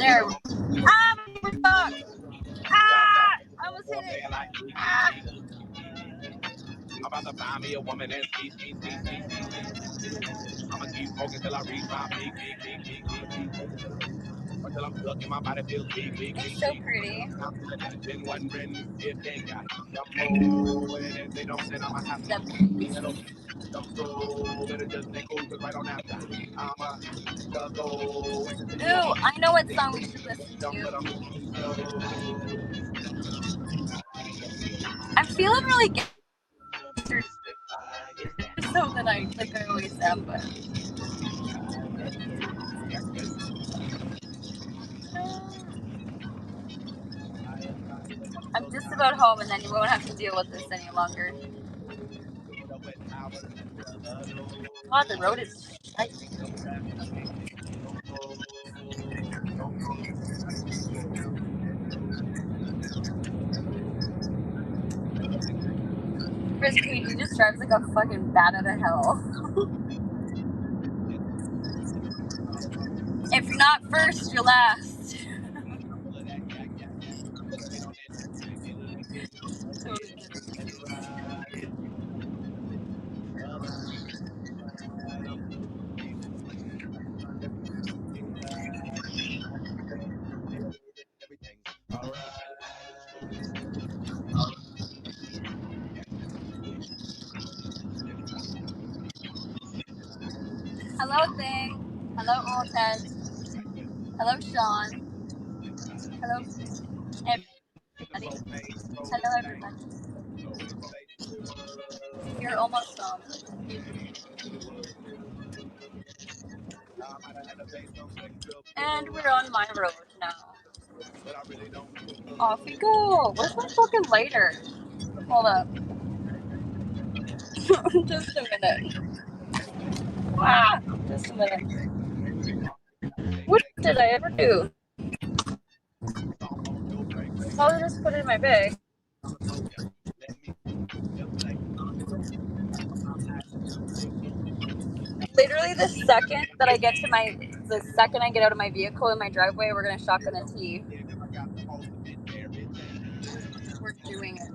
There. Ah, we're stuck. Ah, I almost hit it. Ah. I'm about to find me a woman and ski. I'ma keep smoking till I reach my peak. Until I'm stuck in my body feels weak. It's so pretty. I've been wondering if they got some more. And if they don't, then I'ma have to. I'm so better just stay cool, cause right on after I'ma go. Ooh, I know what song we should listen to. I'm feeling really good. So that I always am, but I'm just about home, and then you won't have to deal with this any longer. God, the road is shite. Chris Pete, he just drives like a fucking bat out of hell. If you're not first, you're last. Hello, Thing. Hello, Old Ted. Hello, Sean. Hello, everybody. Hello, everybody. You're almost home. And we're on my road now. Off we go. Where's my fucking lighter? Hold up. Just a minute. Ah, just a minute. What did I ever do? I'll just put it in my bag. Literally the second that I get to the second I get out of my vehicle in my driveway, we're gonna shotgun a tea. We're doing it.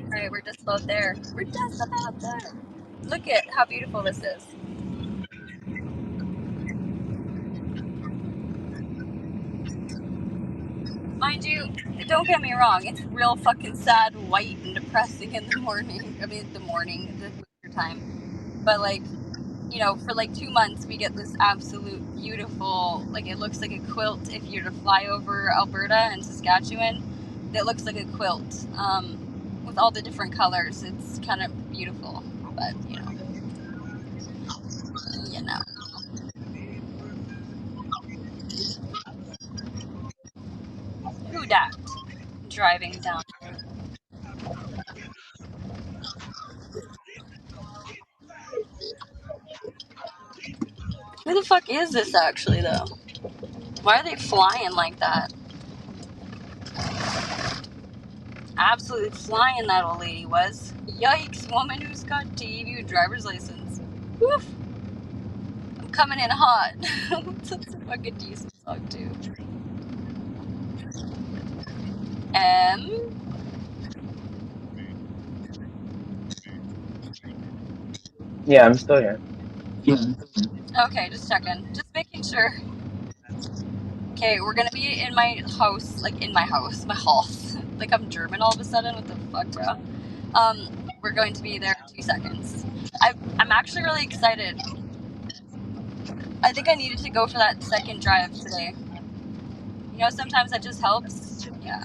Alright, we're just about there. We're just about there. Look at how beautiful this is. Mind you, don't get me wrong, it's real fucking sad, white, and depressing in the morning. I mean, the winter time. But like, you know, for like 2 months, we get this absolute beautiful, like it looks like a quilt. If you were to fly over Alberta and Saskatchewan, it looks like a quilt with all the different colors. It's kind of beautiful, but you know. Who dat? Driving down. Who the fuck is this actually, though? Why are they flying like that? Absolutely flying, that old lady was. Yikes, woman who's got TVU driver's license. Woof. I'm coming in hot. That's a fucking decent song, too. Yeah, I'm still here. Okay, just checking. Just making sure. Okay, we're gonna be in my house, like in my house. Like I'm German all of a sudden, what the fuck, bro? We're going to be there in 2 seconds. I'm actually really excited. I think I needed to go for that second drive today. You know, sometimes that just helps. Yeah.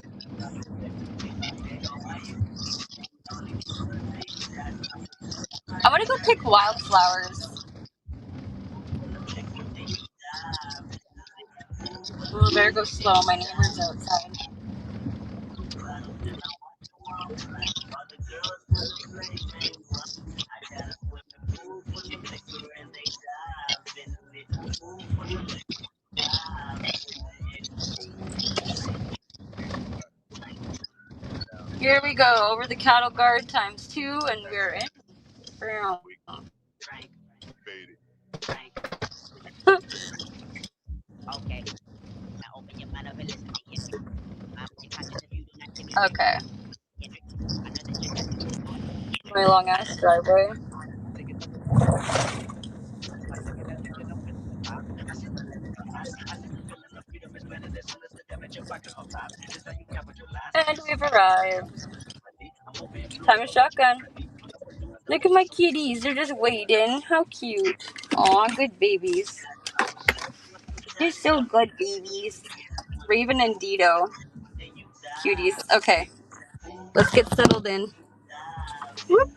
I want to go pick wildflowers. Ooh, better go slow. My neighbor's outside. Here we go, over the cattle guard ×2, and we're in. Okay. My long ass driveway. And we've arrived. Time of shotgun. Look at my kitties. They're just waiting. How cute. Aw, good babies. They're so good babies. Raven and Dido. Cuties. Okay. Let's get settled in. Whoop.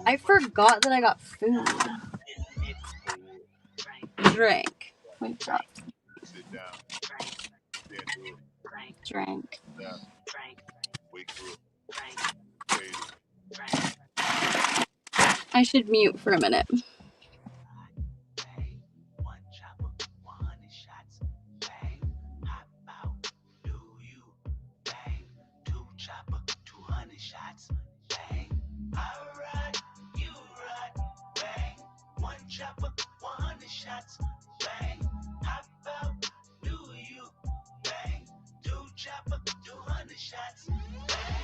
I forgot that I got food. Drink. Wait, drop. Sit down. Stand up. Drink. Down. Wake up. Fade it. I should mute for a minute.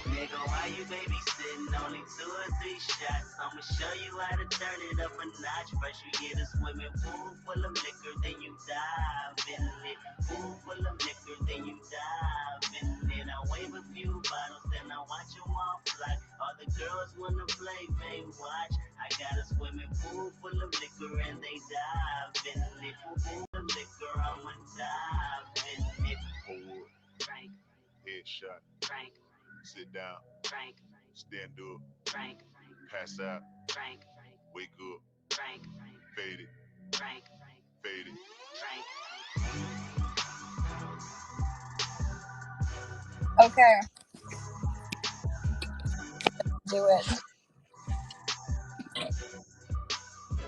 Nigga, why you babysitting? Only 2 or 3 shots. I'ma show you how to turn it up a notch. First you get a swimming pool full of liquor, then you dive in it. Pool full of liquor, then you dive in it. I wave a few bottles, then I watch them all fly. All the girls wanna play, they watch. I got a swimming pool full of liquor and they dive in it. Pool full of liquor, I'ma dive in it. Forward. Drink, Headshot. drink, Sit down. drink, Stand up. drink, Pass out. drink, Wake up. drink, Fade it. drink, Fade it. drink. Okay. Do it.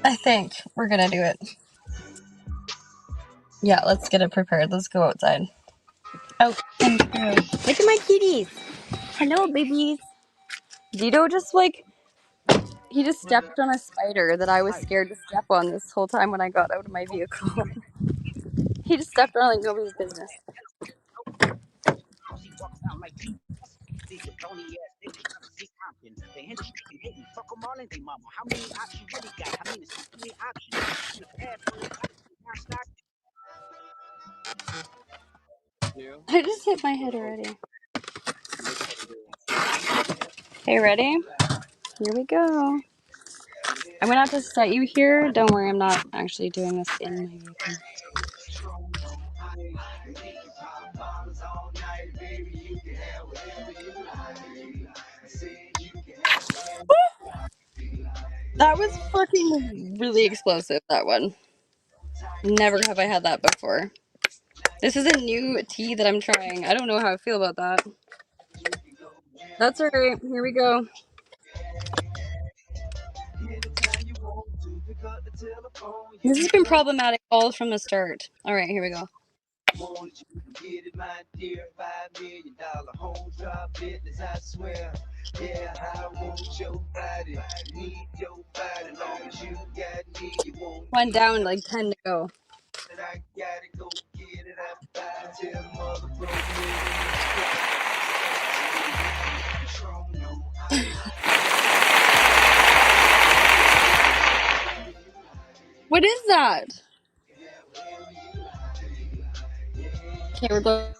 I think we're gonna do it. Yeah, let's get it prepared. Let's go outside. Oh, thank you. Look at my kitties. Hello, babies. Dido just he just stepped on a spider that I was scared to step on this whole time when I got out of my vehicle. He just stepped on like nobody's business. I just hit my head already. Okay, ready? Here we go. I'm gonna have to set you here. Don't worry, I'm not actually doing this in my vehicle. That was fucking really explosive, that one. Never have I had that before. This is a new tea that I'm trying. I don't know how I feel about that. That's alright. Here we go. This has been problematic all from the start. Alright, here we go. One down, like 10 to go. What is that? Okay, we're going.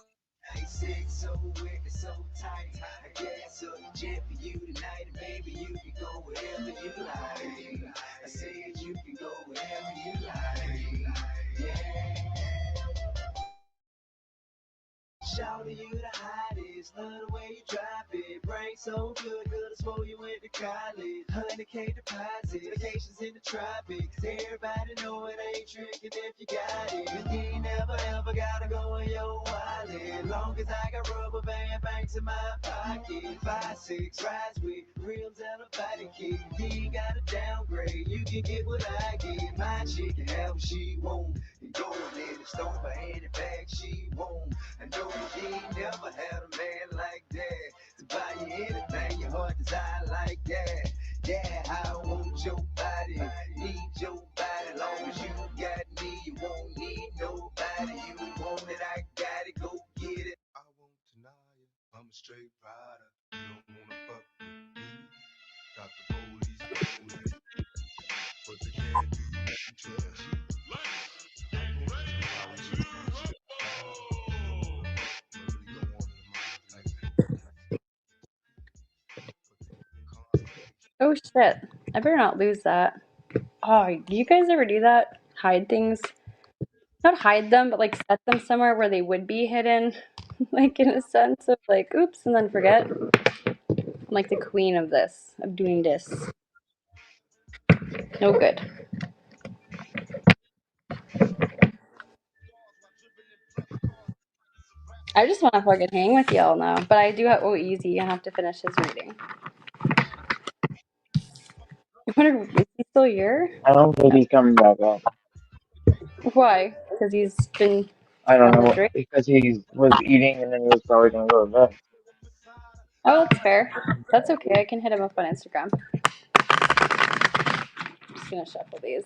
Shouting you the hottest, love the way you drop it. Brain so good, good as for you went to college. 100K deposit, vacations in the tropics. Everybody know it ain't tricking if you got it. And you ain't never ever gotta go in your wallet. Long as I got rubber band banks in my pocket. 5-6 rides with rims and a body kit. You ain't gotta downgrade, you can get what I get. My chick can have what she want. And go in the store for any bag she want. I know you ain't never had a man like that to buy you anything your heart desire like that. Yeah, I want your body. Oh shit. I better not lose that. Oh, do you guys ever do that? Hide things? Not hide them, but like set them somewhere where they would be hidden. Like in a sense of like, oops, and then forget. I'm like the queen of this, of doing this. No good. I just want to fucking hang with y'all now. But I do have, oh, easy. I have to finish his reading. I wonder, is he still here? I don't think he's coming back up. Why? Because he's been I don't on the know, drink? because he was eating and then he was probably gonna go to bed. Oh, that's fair. That's okay. I can hit him up on Instagram. I'm just gonna shuffle these.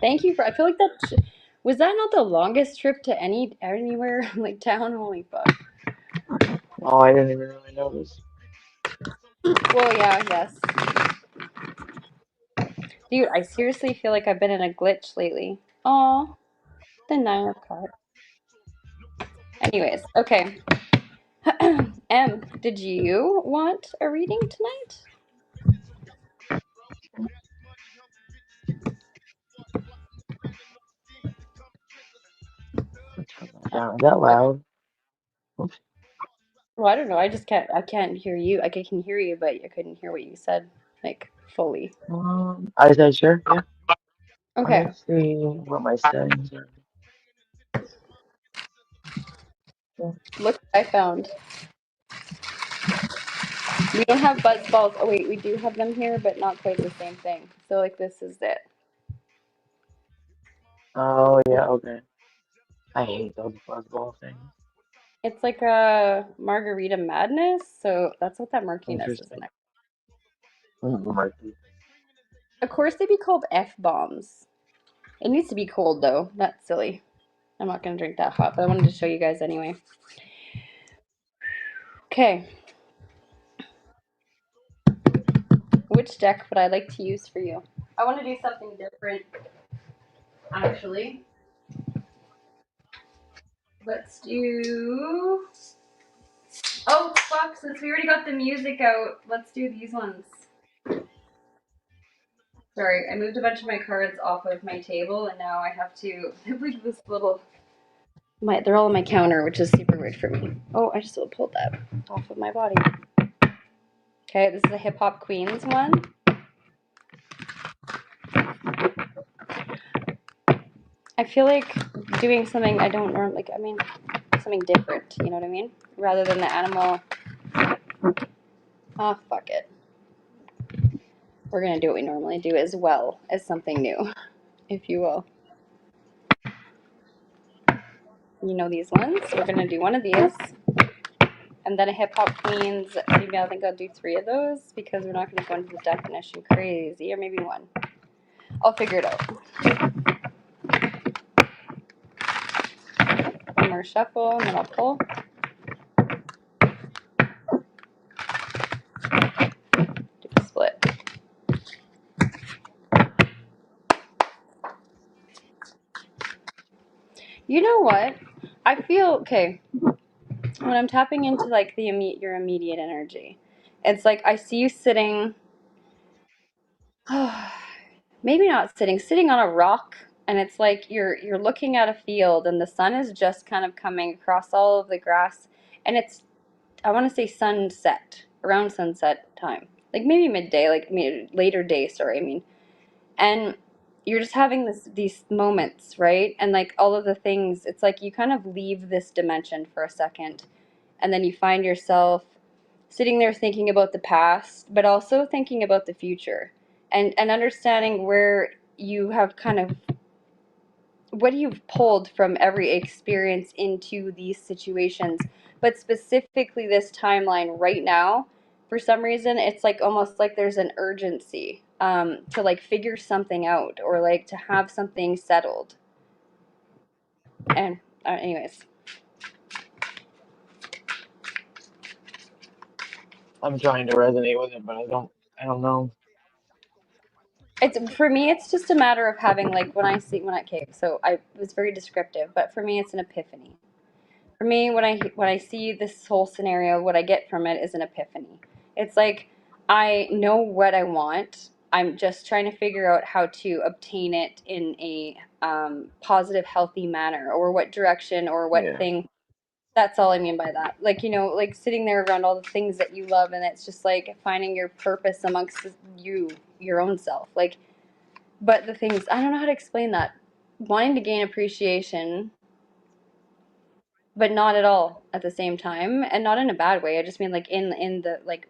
Thank you for. I feel like that was that not the longest trip to anywhere like town. Holy fuck. Oh, I didn't even really notice. Well, yeah, yes. Dude, I seriously feel like I've been in a glitch lately. Aw, the 9 of cards. Anyways, okay. Em, did you want a reading tonight? Down. Is that loud? Oops. Well, I don't know. I can't hear you. Like, I can hear you, but I couldn't hear what you said, like, fully. I said sure, yeah. Okay. Let's see what my settings are. Look what I found. We don't have buzz balls. Oh, wait, we do have them here, but not quite the same thing. So, like, this is it. Oh yeah, okay. I hate those buzzball things. It's like a margarita madness. So, that's what that murkiness is. Interesting. Murky. Of course, they'd be called F bombs. It needs to be cold, though. That's silly. I'm not going to drink that hot, but I wanted to show you guys anyway. Okay. Which deck would I like to use for you? I want to do something different, actually. Let's do... Oh, fuck, since we already got the music out, let's do these ones. Sorry, I moved a bunch of my cards off of my table, and now I have to... I have like this little... They're all on my counter, which is super weird for me. Oh, I just pulled that off of my body. Okay, this is a Hip Hop Queens one. I feel like doing something I don't normally, like, I mean, something different, you know what I mean? Rather than the animal. Oh, fuck it. We're going to do what we normally do as well as something new, if you will. You know these ones? We're going to do one of these. And then a Hip Hop Queens. Maybe I think I'll do 3 of those because we're not going to go into the definition crazy. Or maybe 1. I'll figure it out. One more shuffle, and then I'll pull. Do a split. You know what? I feel, okay, when I'm tapping into like your immediate energy, it's like I see you sitting, maybe not sitting on a rock, and it's like you're looking at a field, and the sun is just kind of coming across all of the grass, and it's, I want to say sunset, around sunset time, like maybe midday, like later day. Sorry, I mean, and you're just having these moments, right? And like all of the things, it's like you kind of leave this dimension for a second, and then you find yourself sitting there thinking about the past, but also thinking about the future, and understanding where you have kind of what you've pulled from every experience into these situations, but specifically this timeline right now. For some reason, it's like almost like there's an urgency to like figure something out or like to have something settled. And anyways, I'm trying to resonate with it, but I don't know. it's for me. It's just a matter of having like okay. So I was very descriptive, but for me, it's an epiphany. For me, when I see this whole scenario, what I get from it is an epiphany. It's like I know what I want. I'm just trying to figure out how to obtain it in a positive, healthy manner, or what direction, or what Yeah. thing. That's all I mean by that. Like, like sitting there around all the things that you love, and it's just like finding your purpose amongst your own self. Like, but the things, I don't know how to explain that. Wanting to gain appreciation, but not at all at the same time, and not in a bad way. I just mean like in the like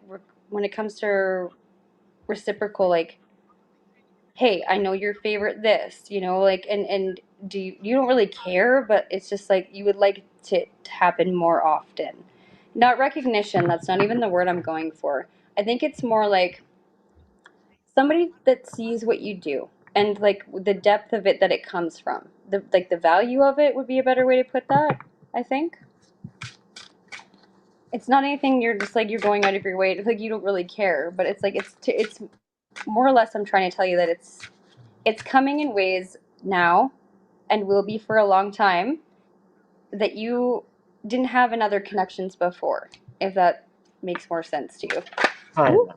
when it comes to reciprocal, like, hey, I know your favorite this, like, and do you don't really care, but it's just like you would like to happen more often. Not recognition, that's not even the word I'm going for. I think it's more like somebody that sees what you do, and like the depth of it that it comes from. The value of it would be a better way to put that, I think. It's not anything you're just like you're going out of your way, like you don't really care, but it's like it's more or less I'm trying to tell you that it's coming in ways now and will be for a long time that you didn't have in other connections before, if that makes more sense to you. Ooh, Kinda.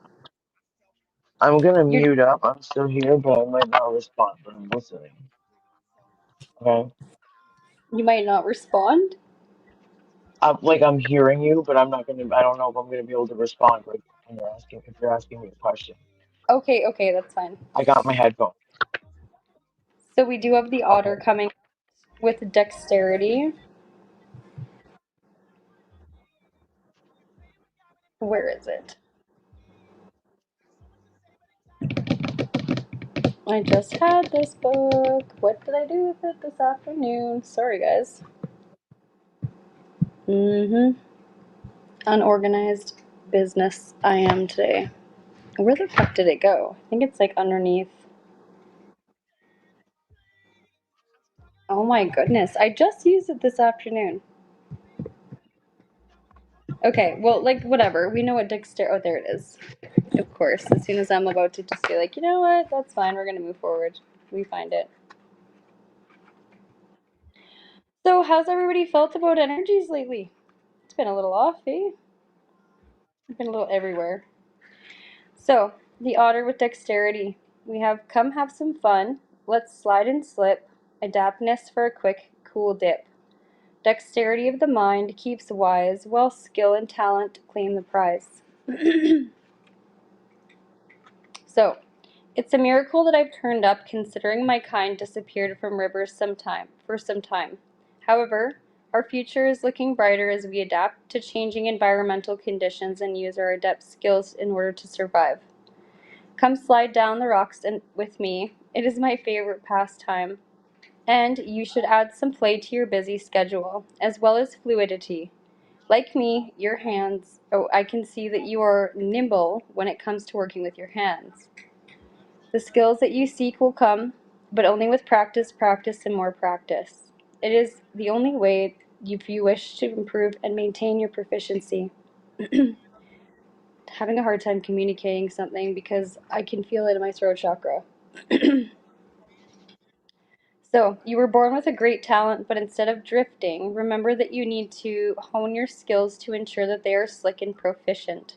I'm gonna you're, mute up. I'm still here, but I might not respond, but I'm listening. Okay? you might not respond. Like I'm hearing you, but I don't know if I'm gonna be able to respond right when if you're asking me a question. Okay, that's fine. I got my headphone. So we do have the otter Okay. coming with dexterity. Where is it? I just had this book. What did I do with it this afternoon? Sorry, guys. Unorganized business I am today. Where the fuck did it go? I think it's like underneath. Oh my goodness. I just used it this afternoon. Okay, well, like, whatever. We know what dexter. Oh, there it is. Of course. As soon as I'm about to just be like, you know what? That's fine. We're going to move forward. We find it. So, how's everybody felt about energies lately? It's been a little off, eh? It's been a little everywhere. So, the otter with dexterity. We have come have some fun. Let's slide and slip. Adaptness for a quick, cool dip. Dexterity of the mind keeps wise, while skill and talent claim the prize. So, it's a miracle that I've turned up, considering my kind disappeared from rivers for some time. However, our future is looking brighter as we adapt to changing environmental conditions and use our adept skills in order to survive. Come slide down the rocks with me. It is my favorite pastime. And you should add some play to your busy schedule, as well as fluidity. Like me, your hands, I can see that you are nimble when it comes to working with your hands. The skills that you seek will come, but only with practice, and more practice. It is the only way if you wish to improve and maintain your proficiency. Having a hard time communicating something because I can feel it in my throat chakra. So, you were born with a great talent, but instead of drifting, remember that you need to hone your skills to ensure that they are slick and proficient.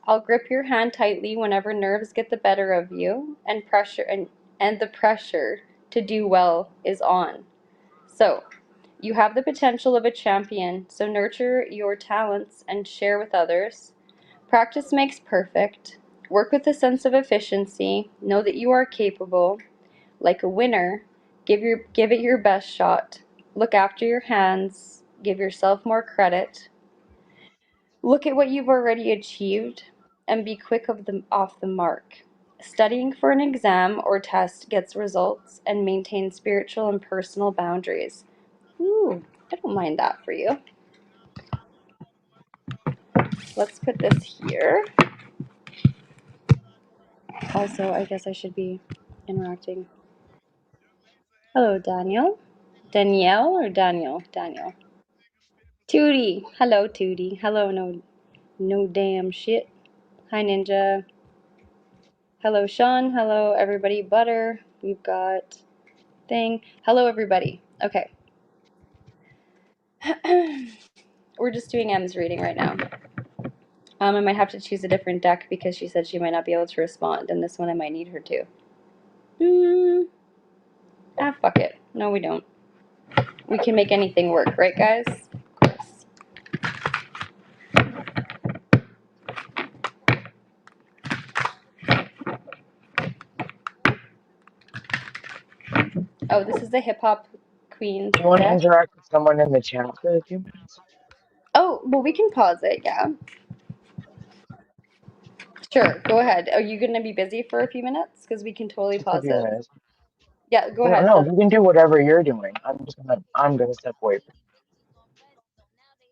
I'll grip your hand tightly whenever nerves get the better of you, and the pressure to do well is on. So, you have the potential of a champion, so nurture your talents and share with others. Practice makes perfect. Work with a sense of efficiency. Know that you are capable. Like a winner, give it your best shot. Look after your hands. Give yourself more credit. Look at what you've already achieved and be quick off the mark. Studying for an exam or test gets results and maintains spiritual and personal boundaries. Ooh, I don't mind that for you. Let's put this here. Also, I guess I should be interacting. Hello, Daniel. Danielle or Daniel? Daniel. Tootie. Hello, Tootie. Hello, no damn shit. Hi, Ninja. Hello, Sean. Hello, everybody. Butter. We've got thing. Hello, everybody. Okay. We're just doing M's reading right now. I might have to choose a different deck because she said she might not be able to respond, and this one I might need her to. Fuck it. No, we don't. We can make anything work, right, guys? Of course. Oh, this is the hip hop queen Do you want to deck. interact with someone in the chat for a few minutes? Oh, well, we can pause it, yeah. Sure, go ahead. Are you going to be busy for a few minutes? Because we can totally Just a pause few it. minutes. Yeah, go No, ahead. no, you can do whatever you're doing. I'm gonna step away.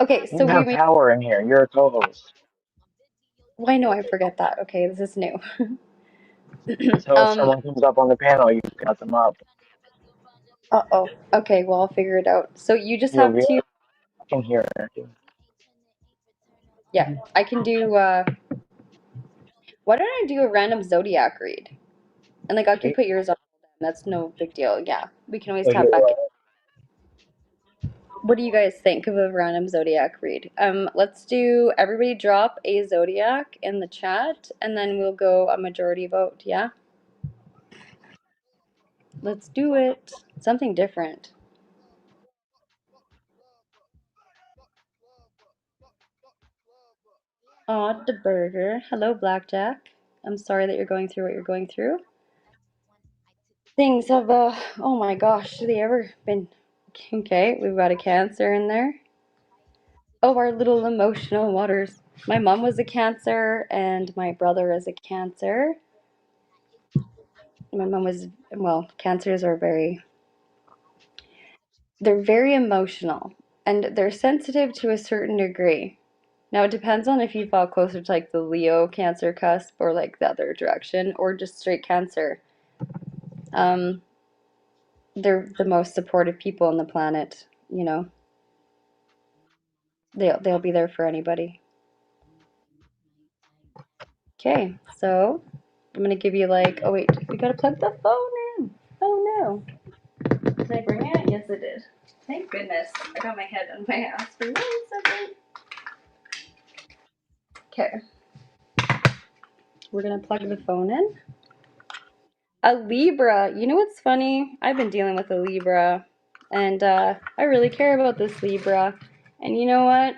Okay, You so we have may. power in here. You're a co-host. Why no, I forget that. Okay, this is new. So if someone comes up on the panel, you got them up. Uh-oh. Okay, well, I'll figure it out. So you just You'll have be to. in here. Yeah, I can do. Why don't I do a random zodiac read? And like I could put yours on. That's no big deal. Yeah, we can always So tap back in. you're, What do you guys think of a random zodiac read? Let's do everybody drop a zodiac in the chat, and then we'll go a majority vote. Yeah, let's do it. Something different. Aw, the burger. Hello, Blackjack. I'm sorry that you're going through what you're going through. Things have, oh my gosh, have they ever been. Okay, we've got a Cancer in there. Oh, our little emotional waters. My mom was a Cancer, and my brother is a Cancer. My mom was, well, Cancers are they're very emotional, and they're sensitive to a certain degree. Now, it depends on if you fall closer to like the Leo Cancer cusp or like the other direction or just straight Cancer. Um, they're the most supportive people on the planet, you know. They'll be there for anybody. Okay, so I'm gonna give you like, oh wait, we gotta plug the phone in. Oh no. Did I bring it? Yes, I did. Thank goodness. I got my head on my ass for 1 second. Okay, we're gonna plug the phone in. A Libra. You know what's funny? I've been dealing with a Libra, and I really care about this Libra. And you know what?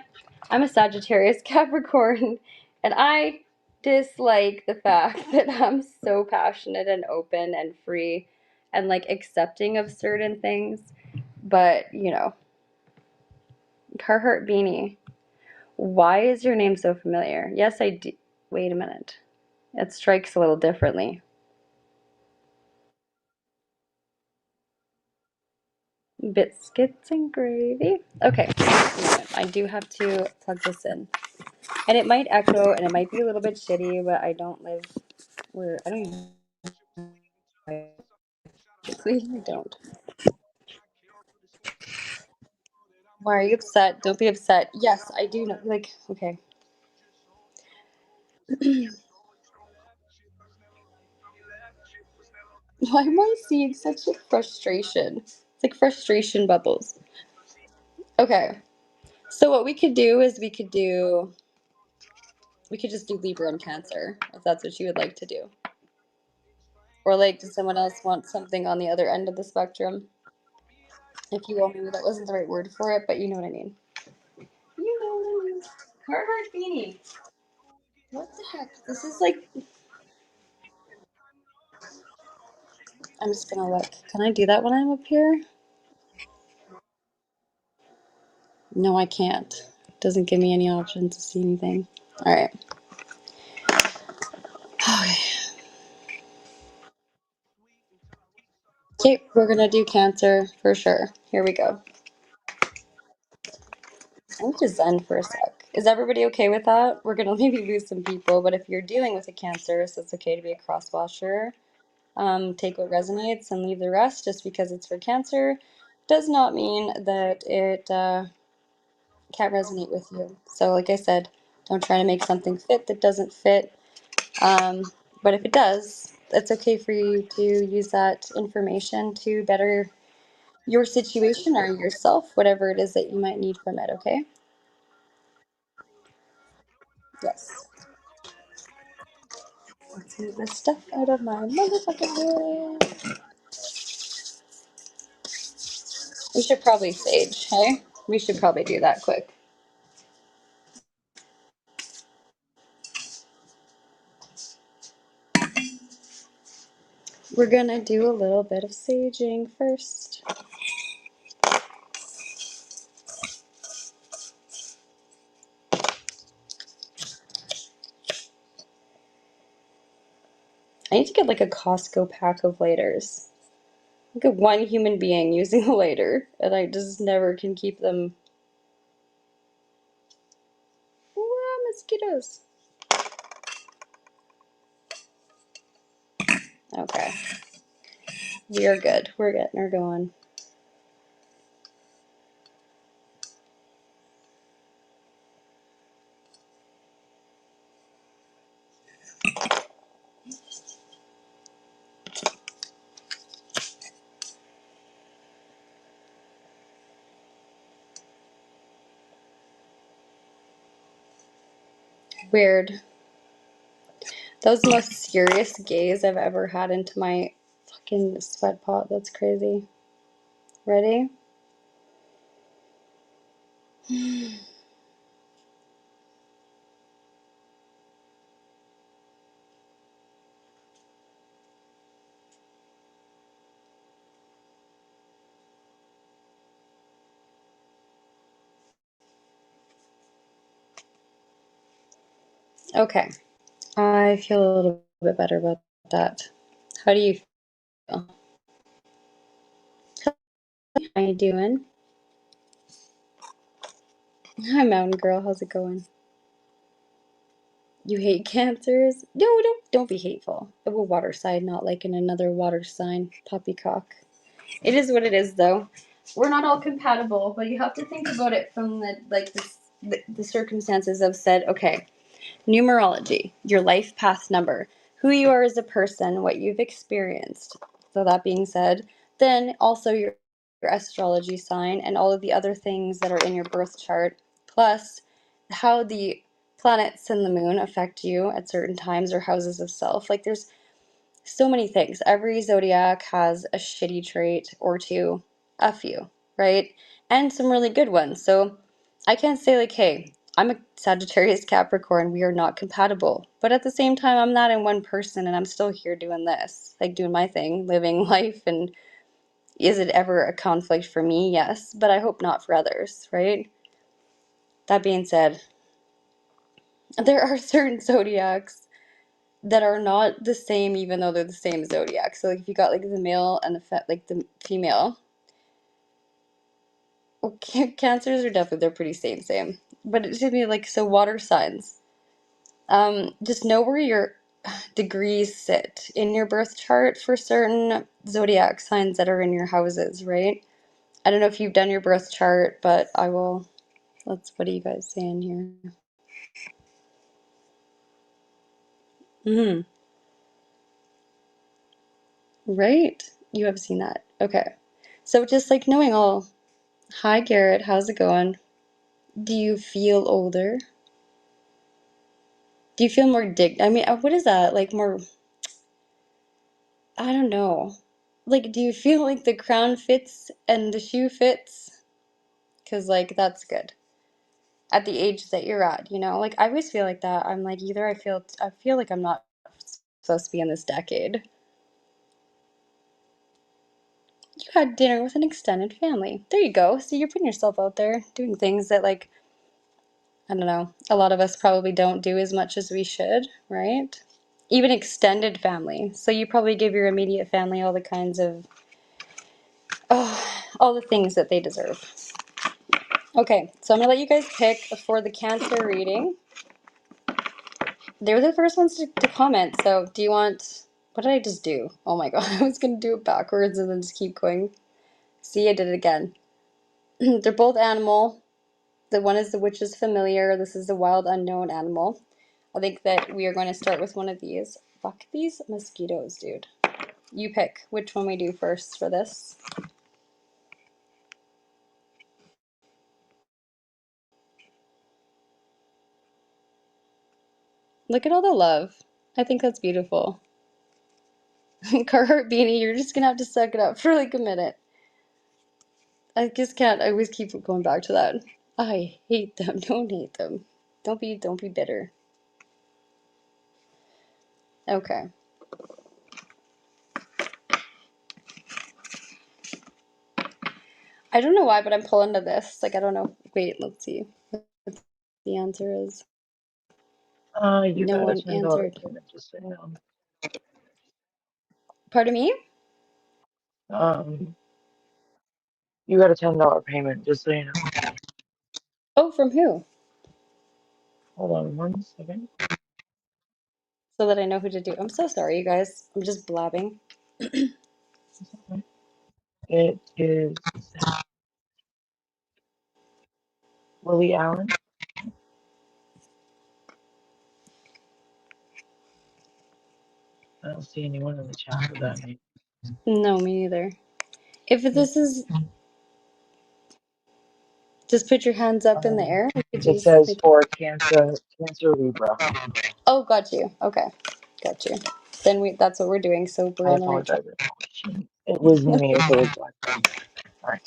I'm a Sagittarius Capricorn, and I dislike the fact that I'm so passionate and open and free and like accepting of certain things. But, you know, Carhartt Beanie. Why is your name so familiar? Yes, I do. Wait a minute. It strikes a little differently. Biscuits and gravy. Okay, I do have to plug this in. And it might echo and it might be a little bit shitty, but I don't live where I don't even I don't. Why are you upset? Don't be upset. Yes, I do know like okay. Why am I seeing such a frustration? It's like frustration bubbles. Okay. So what we could do is we could just do Libra and Cancer, if that's what you would like to do. Or like, does someone else want something on the other end of the spectrum? If you will, maybe that wasn't the right word for it, but you know what I mean. You know what I mean. Carhartt Beanie. What the heck? This is like, I'm just gonna look. Can I do that when I'm up here? No, I can't. It doesn't give me any option to see anything. All right. Okay, we're gonna do Cancer for sure. Here we go. I need to zen for a sec. Is everybody okay with that? We're gonna maybe lose some people, but if you're dealing with a Cancer, so it's okay to be a crosswasher. Take what resonates and leave the rest. Just because it's for Cancer does not mean that it can't resonate with you. So, like I said, don't try to make something fit that doesn't fit. Um, but if it does, it's okay for you to use that information to better your situation or yourself, whatever it is that you might need from it, okay? Yes. Let's move this stuff out of my motherfucking way. We should probably sage, hey? We should probably do that quick. We're gonna do a little bit of saging first. I need to get like a Costco pack of lighters. Look at one human being using a lighter, and I just never can keep them. Wow, mosquitoes. Okay. We are good. We're getting her going. Weird. That was the most serious gaze I've ever had into my fucking sweat pot. That's crazy. Ready? Okay. I feel a little bit better about that. How do you feel? How you doing? Hi, Mountain Girl. How's it going? You hate cancers? No, don't be hateful. Of a water sign, not like in another water sign. Poppycock. It is what it is, though. We're not all compatible, but you have to think about it from the circumstances of said. Okay, numerology, your life path number, who you are as a person, what you've experienced. So that being said, then also your astrology sign and all of the other things that are in your birth chart, plus how the planets and the moon affect you at certain times or houses of self. Like there's so many things. Every zodiac has a shitty trait or two, a few, right? And some really good ones. So I can't say, like, hey, I'm a Sagittarius Capricorn, we are not compatible. But at the same time, I'm not in one person and I'm still here doing this, like doing my thing, living life. And is it ever a conflict for me? Yes, but I hope not for others, right? That being said, there are certain zodiacs that are not the same, even though they're the same zodiac. So, like, if you got like the male and the female, okay, cancers are definitely they're pretty same. But it should be like so water signs. Just know where your degrees sit in your birth chart for certain zodiac signs that are in your houses, right? I don't know if you've done your birth chart, but I will. What are you guys saying here? Mm-hmm. Right? You have seen that. Okay. So just like knowing all. Hi, Garrett. How's it going? Do you feel older? Do you feel more I mean, what is that? Like more, I don't know. Like, do you feel like the crown fits and the shoe fits? Because, like, that's good. At the age that you're at, you know? Like, I always feel like that. I'm like, either I feel like I'm not supposed to be in this decade. You had dinner with an extended family. There you go. See, you're putting yourself out there, doing things that, like, I don't know, a lot of us probably don't do as much as we should, right? Even extended family. So you probably give your immediate family all the kinds of, all the things that they deserve. Okay, so I'm gonna let you guys pick for the Cancer reading. They were the first ones to comment, so do you want, what did I just do? Oh my god, I was gonna do it backwards and then just keep going. See, I did it again. They're both animal. The one is the witch's familiar. This is the wild unknown animal. I think that we are going to start with one of these. Fuck these mosquitoes, dude. You pick which one we do first for this. Look at all the love. I think that's beautiful. Carhartt beanie, you're just gonna have to suck it up for like a minute. I just can't. I always keep going back to that. I hate them. Don't hate them. Don't be bitter. Okay. I don't know why, but I'm pulling to this. Like I don't know. Wait, let's see what the answer is. You No got a one $10 answered. payment, just so you know. Pardon me? You got a $10 payment, just so you know. Oh, from who? Hold on 1 second. So that I know who to do. I'm so sorry, you guys. I'm just blabbing. Okay. It is Lily Allen. I don't see anyone in the chat with that name. No, me neither. If this is, just put your hands up in the air. I could It just says like. for Cancer Libra. Oh, got you. Okay, got you. Then that's what we're doing. So we're I on the right track. apologize. It was me if it was Black. Sorry.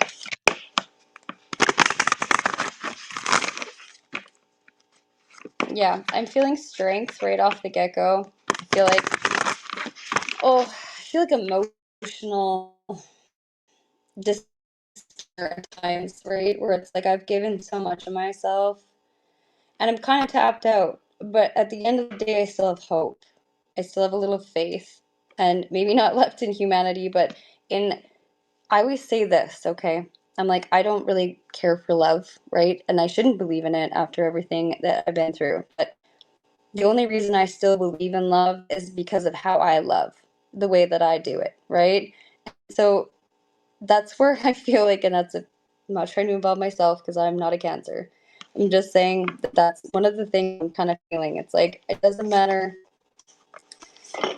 Yeah, I'm feeling strength right off the get-go. I feel like, emotional despair at times, right? Where it's like I've given so much of myself and I'm kind of tapped out. But at the end of the day, I still have hope. I still have a little faith. And maybe not left in humanity, but in, I always say this, okay? I'm like, I don't really care for love, right? And I shouldn't believe in it after everything that I've been through. But the only reason I still believe in love is because of how I love, the way that I do it, right? So that's where I feel like, and I'm not trying to involve myself because I'm not a Cancer. I'm just saying that that's one of the things I'm kind of feeling. It's like, it doesn't matter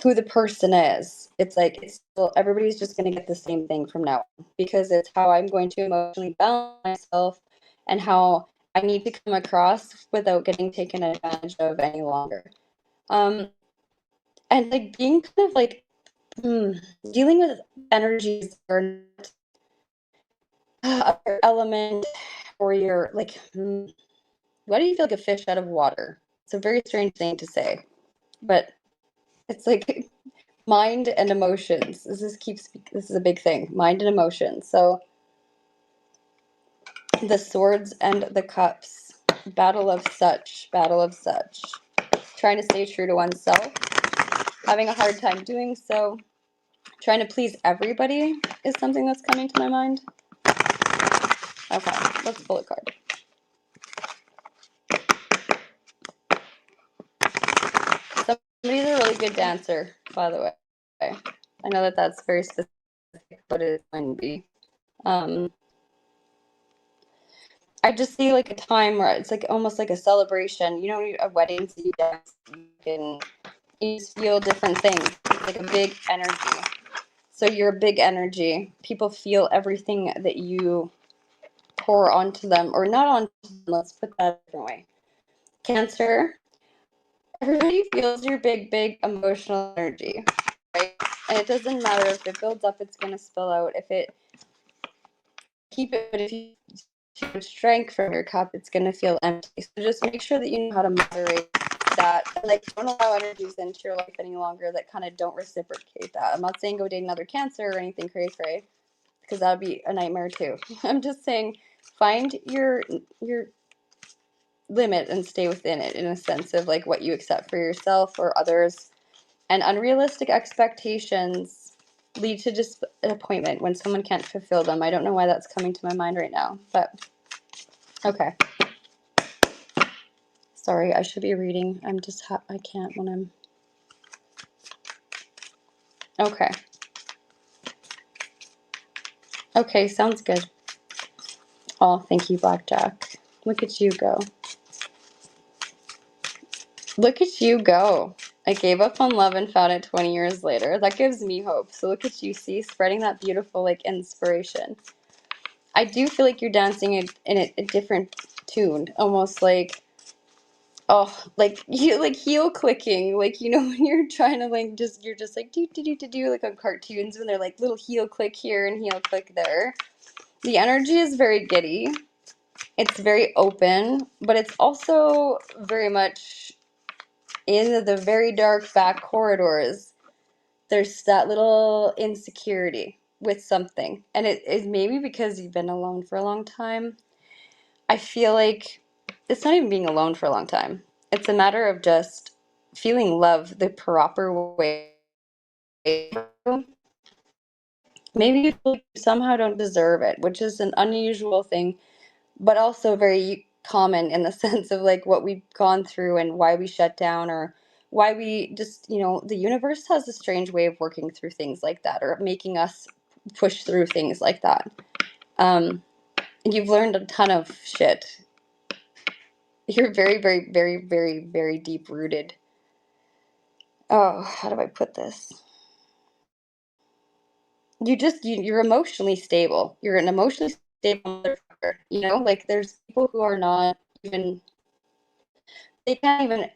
who the person is. It's like, it's still, everybody's just going to get the same thing from now on because it's how I'm going to emotionally balance myself and how I need to come across without getting taken advantage of any longer. Um, and like being kind of like dealing with energies or other element, or you're like, why do you feel like a fish out of water? It's a very strange thing to say, but it's like mind and emotions. This is a big thing. Mind and emotions. So the swords and the cups. Battle of such. Battle of such. Trying to stay true to oneself. Having a hard time doing so. Trying to please everybody is something that's coming to my mind. Okay, let's pull a card. Somebody's a really good dancer, by the way. I know that that's very specific, but it's going to be. I just see like a time where it's like almost like a celebration. You know, a wedding, so you dance, you just feel different things. It's like a big energy. So you're a big energy. People feel everything that you pour onto them, or not onto them. Let's put that a different way. Cancer, everybody feels your big emotional energy, right? And it doesn't matter if it builds up, it's gonna spill out. If you too much strength from your cup, it's gonna feel empty. So just make sure that you know how to moderate that. And like, don't allow energies into your life any longer that kind of don't reciprocate that. I'm not saying go date another Cancer or anything crazy, because that would be a nightmare too. I'm just saying find your limit and stay within it, in a sense of like what you accept for yourself or others. And unrealistic expectations lead to disappointment when someone can't fulfill them. I don't know why that's coming to my mind right now, but okay. Sorry, I should be reading. I'm just I can't when I'm. Okay. Okay, sounds good. Oh, thank you, Blackjack. Look at you go. Look at you go. I gave up on love and found it 20 years later. That gives me hope. So look at you, see, spreading that beautiful like inspiration. I do feel like you're dancing in a different tune, almost like Oh, like heel clicking, like when you're trying to like you're just like do like on cartoons when they're like little heel click here and heel click there. The energy is very giddy. It's very open, but it's also very much in the very dark back corridors. There's that little insecurity with something, and it is maybe because you've been alone for a long time. I feel like it's not even being alone for a long time. It's a matter of just feeling love the proper way. Maybe you feel like you somehow don't deserve it, which is an unusual thing, but also very common in the sense of like what we've gone through and why we shut down or why we just, the universe has a strange way of working through things like that or making us push through things like that. You've learned a ton of shit. You're very, very, very, very, very deep rooted. Oh, how do I put this? You're emotionally stable. You're an emotionally stable motherfucker. Like there's people who are not even, they can't even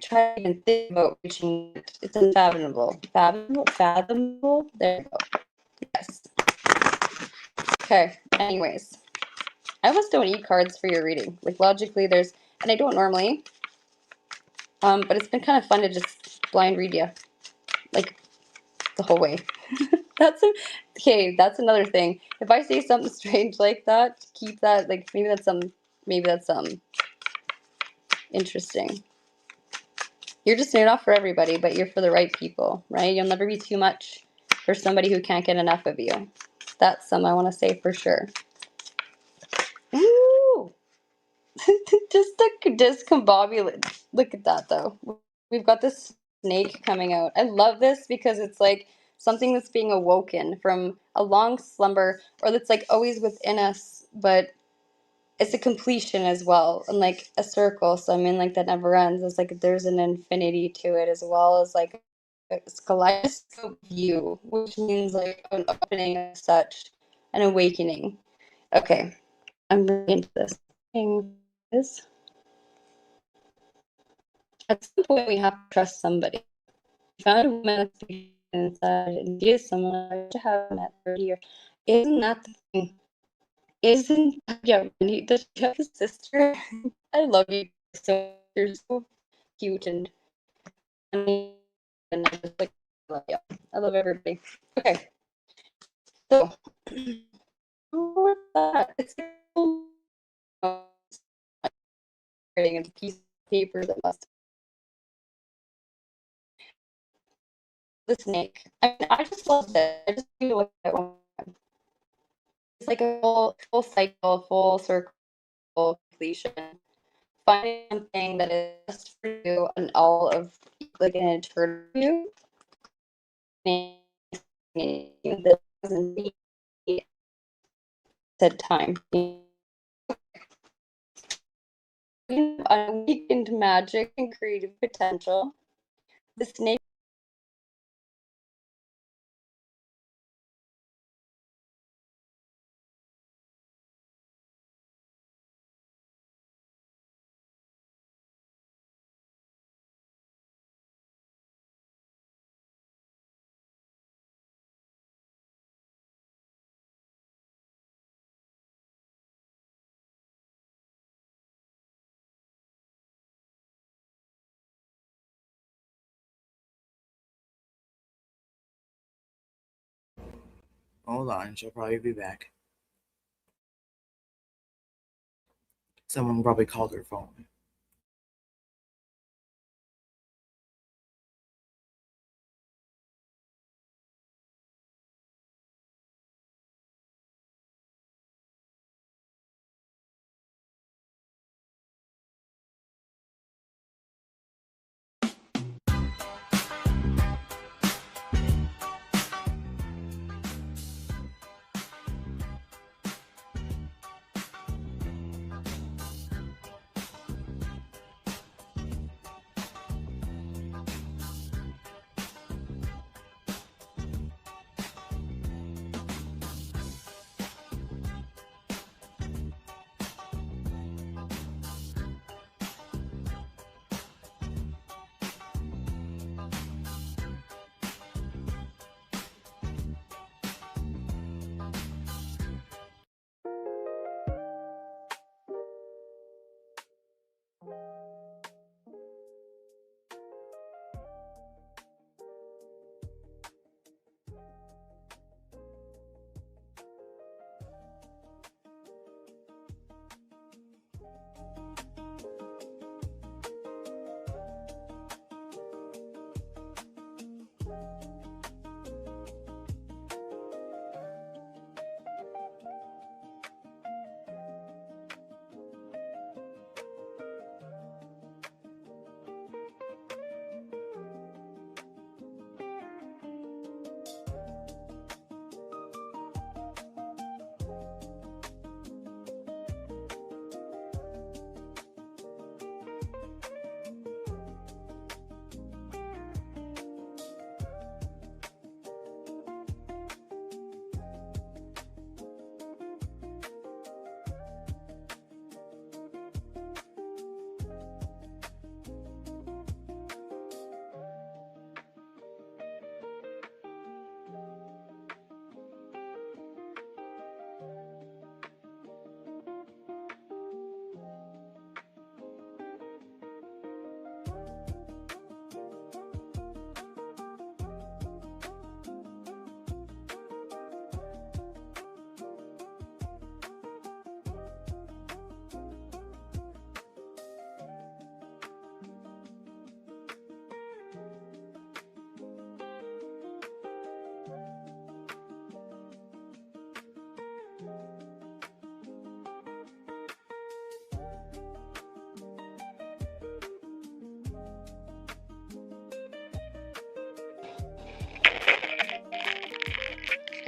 try to even think about reaching it. It's unfathomable. Fathomable? There you go. Yes. Okay, anyways. I almost don't eat cards for your reading. Like logically and I don't normally, but it's been kind of fun to just blind read you. Like the whole way. Okay, that's another thing. If I say something strange like that, keep that, like maybe that's interesting. You're just not for everybody, but you're for the right people, right? You'll never be too much for somebody who can't get enough of you. That's something I want to say for sure. Ooh! Just a discombobulate. Look at that though. We've got this snake coming out. I love this because it's like something that's being awoken from a long slumber or that's like always within us, but it's a completion as well and like a circle. So I mean like that never ends. It's like there's an infinity to it as well as like a kaleidoscope view, which means like an opening as such, an awakening. Okay, I'm really into this thing. At some point, we have to trust somebody. We found a woman that's inside, and she is someone to have met 30 years. Isn't that the thing? Isn't yeah? Does she have a sister? I love you so. You're so cute and funny, and I just like love you. I love everybody. Okay, so what's that? It's writing a piece of paper that must. The snake. I mean, I just love it. I just feel like that one. It's like a full cycle, full circle completion. Finding something that is just for you and all of like an eternity that doesn't need said time. Unawakened magic and creative potential. The snake. Hold on, she'll probably be back. Someone probably called her phone.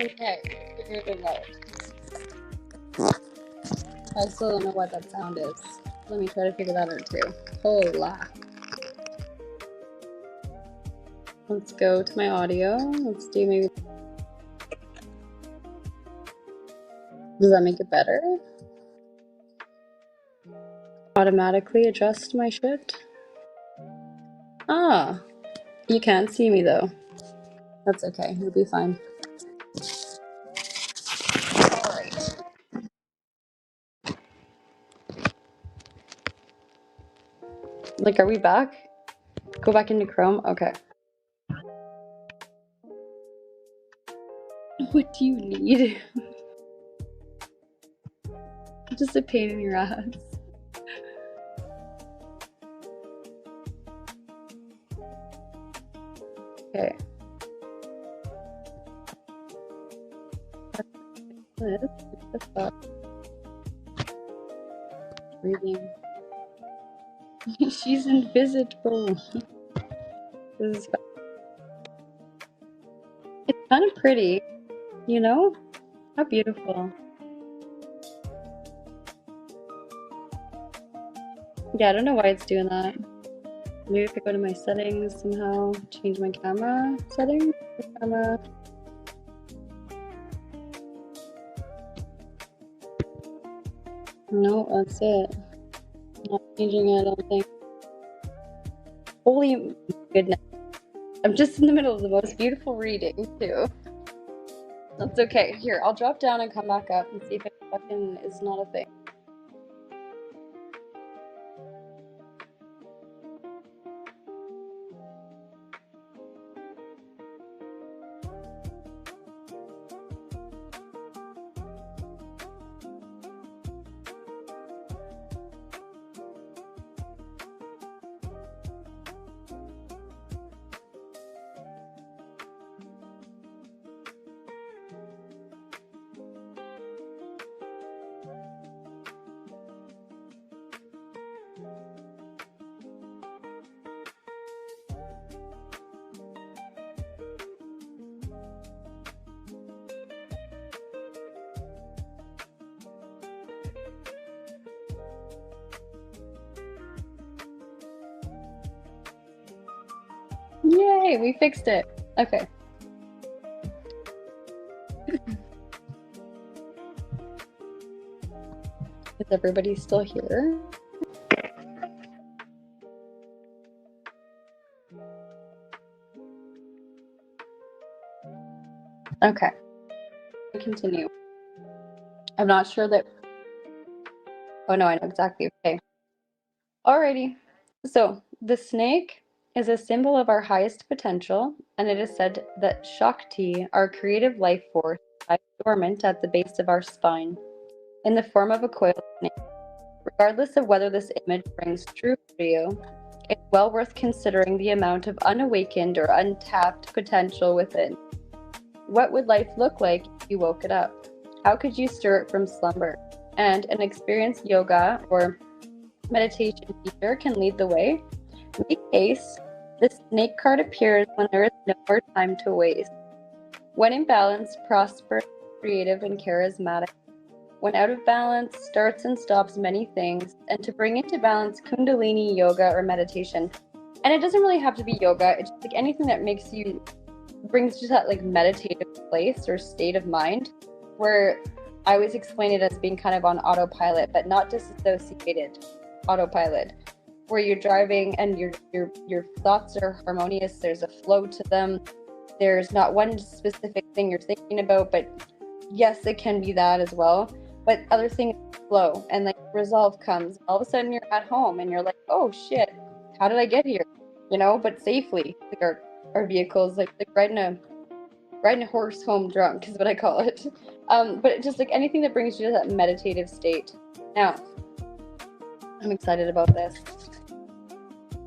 Okay, figured it out. I still don't know what that sound is. Let me try to figure that out too. Hola. Let's go to my audio. Let's do maybe. Does that make it better? Automatically adjust my shit? Ah, you can't see me though. That's okay, you'll be fine. Alright. Like, are we back? Go back into Chrome? Okay. What do you need? Just a pain in your ass. Okay. What the fuck? Reading. She's invisible. This is fun. It's kind of pretty, you know? How beautiful. Yeah, I don't know why it's doing that. Maybe if I go to my settings somehow, change my camera settings. Camera. No, that's it. Not changing it, I don't think. Holy goodness. I'm just in the middle of the most beautiful reading, too. That's okay. Here, I'll drop down and come back up and see if it fucking is not a thing. Yay, we fixed it. Okay. Is everybody still here? Okay. Continue. I'm not sure that. Oh no, I know exactly. Okay. Alrighty. So, the snake is a symbol of our highest potential, and it is said that Shakti, our creative life force, lies dormant at the base of our spine, in the form of a coiled snake. Regardless of whether this image rings true for you, it's well worth considering the amount of unawakened or untapped potential within. What would life look like if you woke it up? How could you stir it from slumber? And an experienced yoga or meditation teacher can lead the way. In this case, the snake card appears when there is no more time to waste. When in balance, prosperous, creative, and charismatic. When out of balance, starts and stops many things. And to bring into balance Kundalini yoga or meditation. And it doesn't really have to be yoga. It's just like anything that makes you, brings you to that like meditative place or state of mind, where I always explain it as being kind of on autopilot, but not disassociated autopilot, where you're driving and your thoughts are harmonious. There's a flow to them. There's not one specific thing you're thinking about, but yes, it can be that as well. But other things flow and like resolve comes. All of a sudden you're at home and you're like, oh shit, how did I get here? You know, but safely. Like our vehicles, like riding a horse home drunk is what I call it. But just like anything that brings you to that meditative state. Now, I'm excited about this.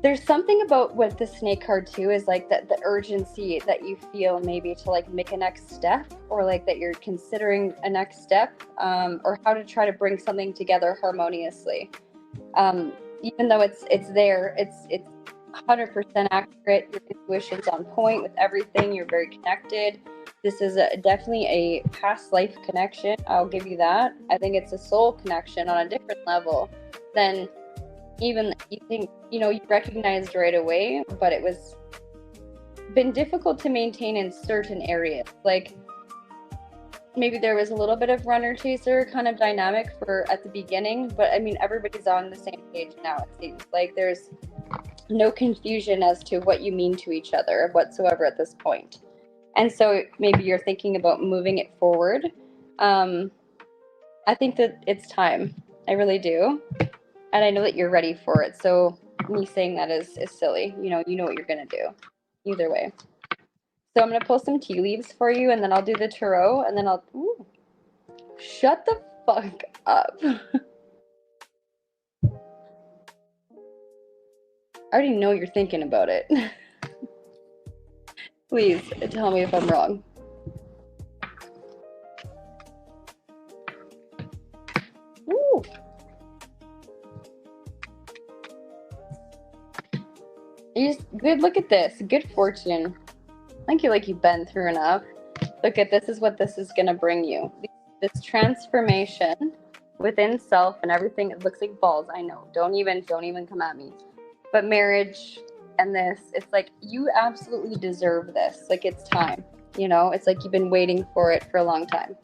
There's something about what the snake card too is like that the urgency that you feel maybe to like make a next step, or like that you're considering a next step, or how to try to bring something together harmoniously. Even though it's there, it's 100% accurate. Your intuition's on point with everything. You're very connected. This is definitely a past life connection. I'll give you that. I think it's a soul connection on a different level than even you think, you recognized right away, but it was been difficult to maintain in certain areas. Like maybe there was a little bit of runner chaser kind of dynamic at the beginning, but I mean, everybody's on the same page now. It seems like there's no confusion as to what you mean to each other whatsoever at this point. And so maybe you're thinking about moving it forward. I think that it's time. I really do. And I know that you're ready for it. So me saying that is silly. You know what you're going to do. Either way. So I'm going to pull some tea leaves for you, and then I'll do the tarot, and then ooh, shut the fuck up. I already know you're thinking about it. Please tell me if I'm wrong. Ooh. Good. Look at this. Good fortune. I feel like you've been through enough. Look at this is what this is going to bring you. This transformation within self and everything. It looks like balls. I know. Don't even come at me. But marriage and this, it's like you absolutely deserve this. Like it's time. It's like you've been waiting for it for a long time.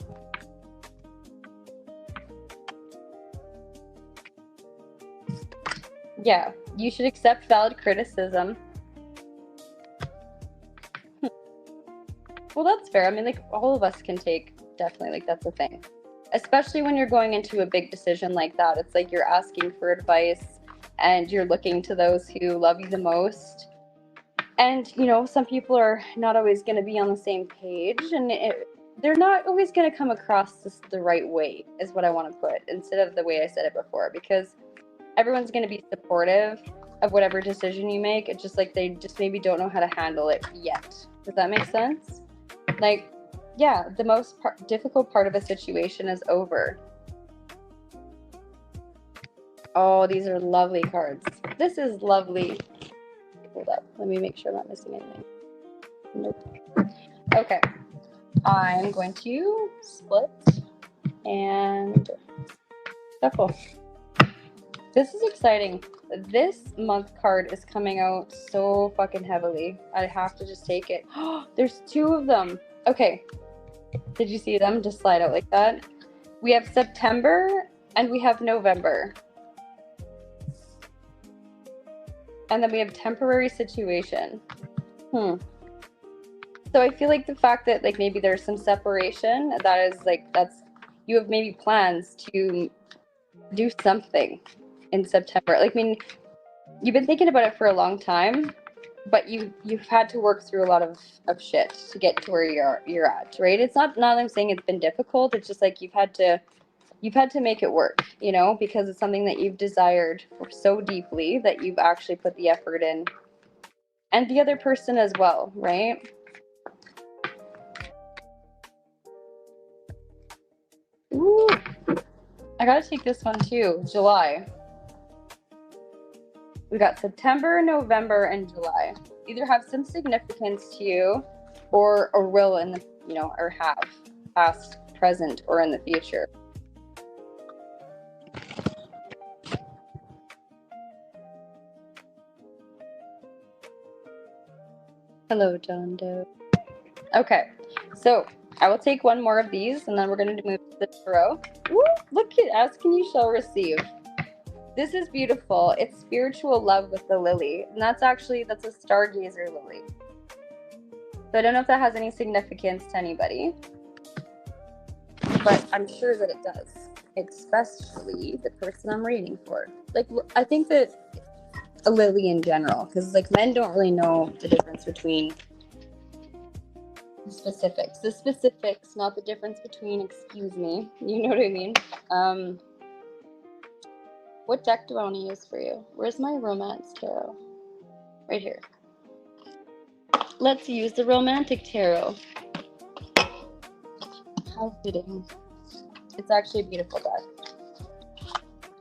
Yeah, you should accept valid criticism. Well, that's fair. I mean, like, all of us can take, definitely, like, that's a thing. Especially when you're going into a big decision like that. It's like you're asking for advice and you're looking to those who love you the most. And, some people are not always going to be on the same page. And they're not always going to come across the right way, is what I want to put, instead of the way I said it before. Because everyone's going to be supportive of whatever decision you make. It's just like they just maybe don't know how to handle it yet. Does that make sense? Like, yeah, the most difficult part of a situation is over. Oh, these are lovely cards. This is lovely. Hold up. Let me make sure I'm not missing anything. Nope. Okay. I'm going to split and shuffle. This is exciting. This month card is coming out so fucking heavily. I have to just take it. There's 2 of them. Okay. Did you see them just slide out like that? We have September and we have November. And then we have temporary situation. So I feel like the fact that like maybe there's some separation, you have maybe plans to do something in September. Like, I mean, you've been thinking about it for a long time, but you've had to work through a lot of shit to get to where you're at, right? It's not I'm saying it's been difficult. It's just like you've had to make it work, because it's something that you've desired for so deeply that you've actually put the effort in, and the other person as well, right? Ooh, I gotta take this one too. July. We got September, November, and July. Either have some significance to you, or will in the, or have, past, present, or in the future. Hello, John Doe. Okay, so I will take one more of these, and then we're going to move to the tarot. Woo, look at Ask and You Shall Receive. This is beautiful. It's spiritual love with the lily. And that's a stargazer lily. So I don't know if that has any significance to anybody, but I'm sure that it does, especially the person I'm reading for. Like, I think that a lily in general, because like men don't really know the difference between the specifics, not the difference between, excuse me, you know what I mean? What deck do I want to use for you? Where's my romance tarot? Right here. Let's use the romantic tarot. How fitting. It's actually a beautiful deck.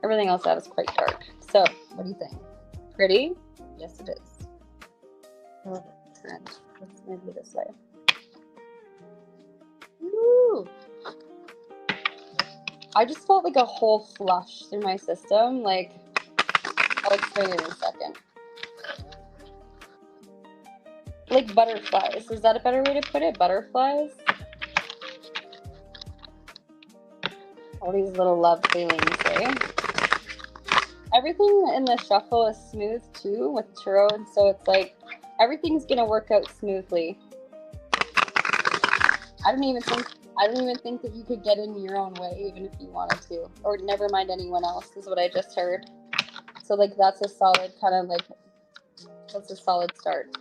Everything else out is quite dark. So, what do you think? Pretty? Yes, it is. Oh, current. Let's move it this way. Woo! I just felt like a whole flush through my system. Like, I'll explain it in a second. Like butterflies. Is that a better way to put it? Butterflies? All these little love feelings, eh? Everything in the shuffle is smooth too with tarot, and so it's like everything's gonna work out smoothly. I don't even think that you could get in your own way, even if you wanted to, or never mind anyone else, is what I just heard. So like that's a solid kind of like, that's a solid start.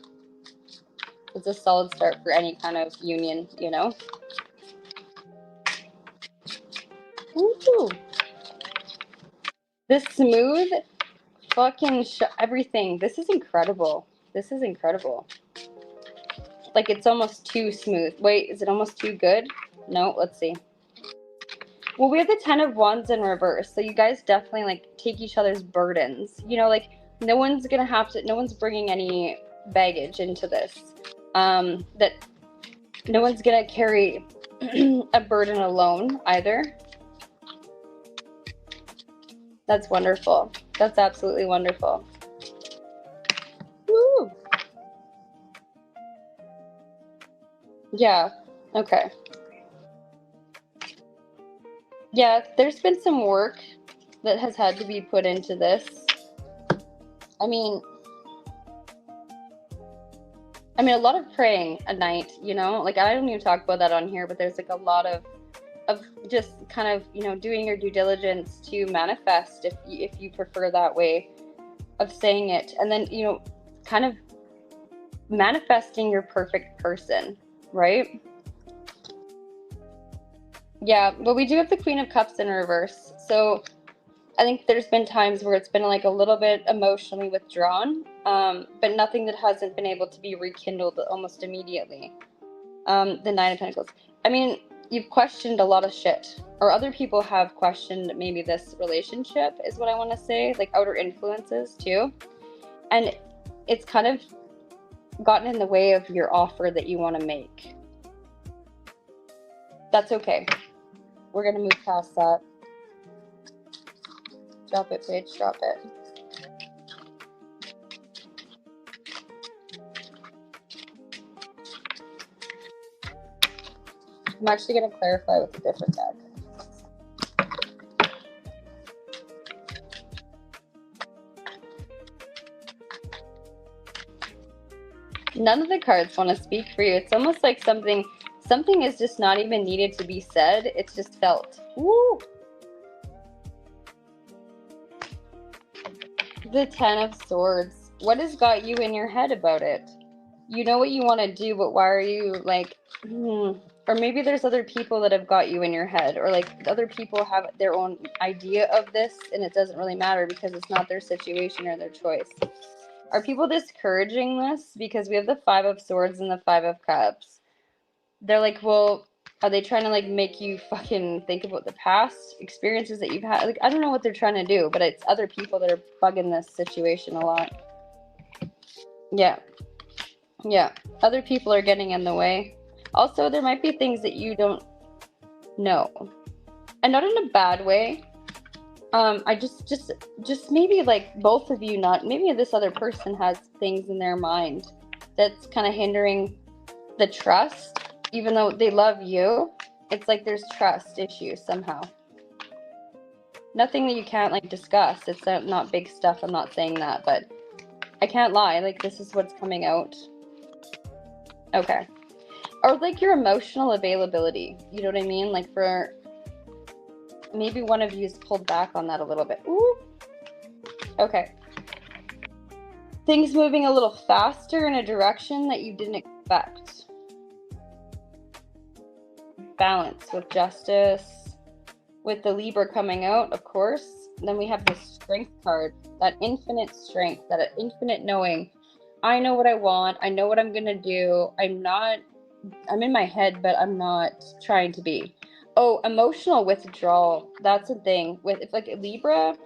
It's a solid start for any kind of union, you know? Ooh. This smooth fucking everything. This is incredible. This is incredible. Like it's almost too smooth. Wait, is it almost too good? No, let's see. Well, we have the 10 of Wands in reverse, so you guys definitely like take each other's burdens. You know, like no one's bringing any baggage into this. That no one's gonna carry a burden alone either. That's wonderful. That's absolutely wonderful. Woo! Yeah. Okay. Yeah, there's been some work that has had to be put into this. I mean, a lot of praying at night, you know? Like, I don't even talk about that on here, but there's, like, a lot of just kind of, you know, doing your due diligence to manifest, if you prefer that way of saying it. And then, you know, kind of manifesting your perfect person, right? Yeah, but we do have the Queen of Cups in reverse. So I think there's been times where it's been like a little bit emotionally withdrawn, but nothing that hasn't been able to be rekindled almost immediately. The Nine of Pentacles. I mean, you've questioned a lot of shit, or other people have questioned maybe this relationship, is what I want to say, like outer influences too. And it's kind of gotten in the way of your offer that you want to make. That's okay. We're going to move past that. Drop it, Paige, drop it. I'm actually going to clarify with a different deck. None of the cards want to speak for you. It's almost like something is just not even needed to be said. It's just felt. Woo! The 10 of Swords. What has got you in your head about it? You know what you want to do, but why are you like, Or maybe there's other people that have got you in your head, or like other people have their own idea of this, and it doesn't really matter because it's not their situation or their choice. Are people discouraging this? Because we have the 5 of Swords and the 5 of Cups. They're like, well, are they trying to like make you fucking think about the past experiences that you've had? Like, I don't know what they're trying to do, but it's other people that are bugging this situation a lot. Yeah. Yeah. Other people are getting in the way. Also, there might be things that you don't know. And not in a bad way. I just maybe like both of you, not maybe this other person has things in their mind that's kind of hindering the trust, even though they love you. It's like there's trust issues somehow. Nothing that you can't like discuss. It's not big stuff. I'm not saying that, but I can't lie. Like this is what's coming out. Okay. Or like your emotional availability. You know what I mean? Like for maybe one of you's pulled back on that a little bit. Ooh. Okay. Things moving a little faster in a direction that you didn't expect. Balance with Justice. With the Libra coming out, of course. Then we have the Strength card. That infinite strength. That infinite knowing. I know what I want. I know what I'm going to do. I'm in my head, but I'm not trying to be. Oh, emotional withdrawal. That's a thing. With like Libra,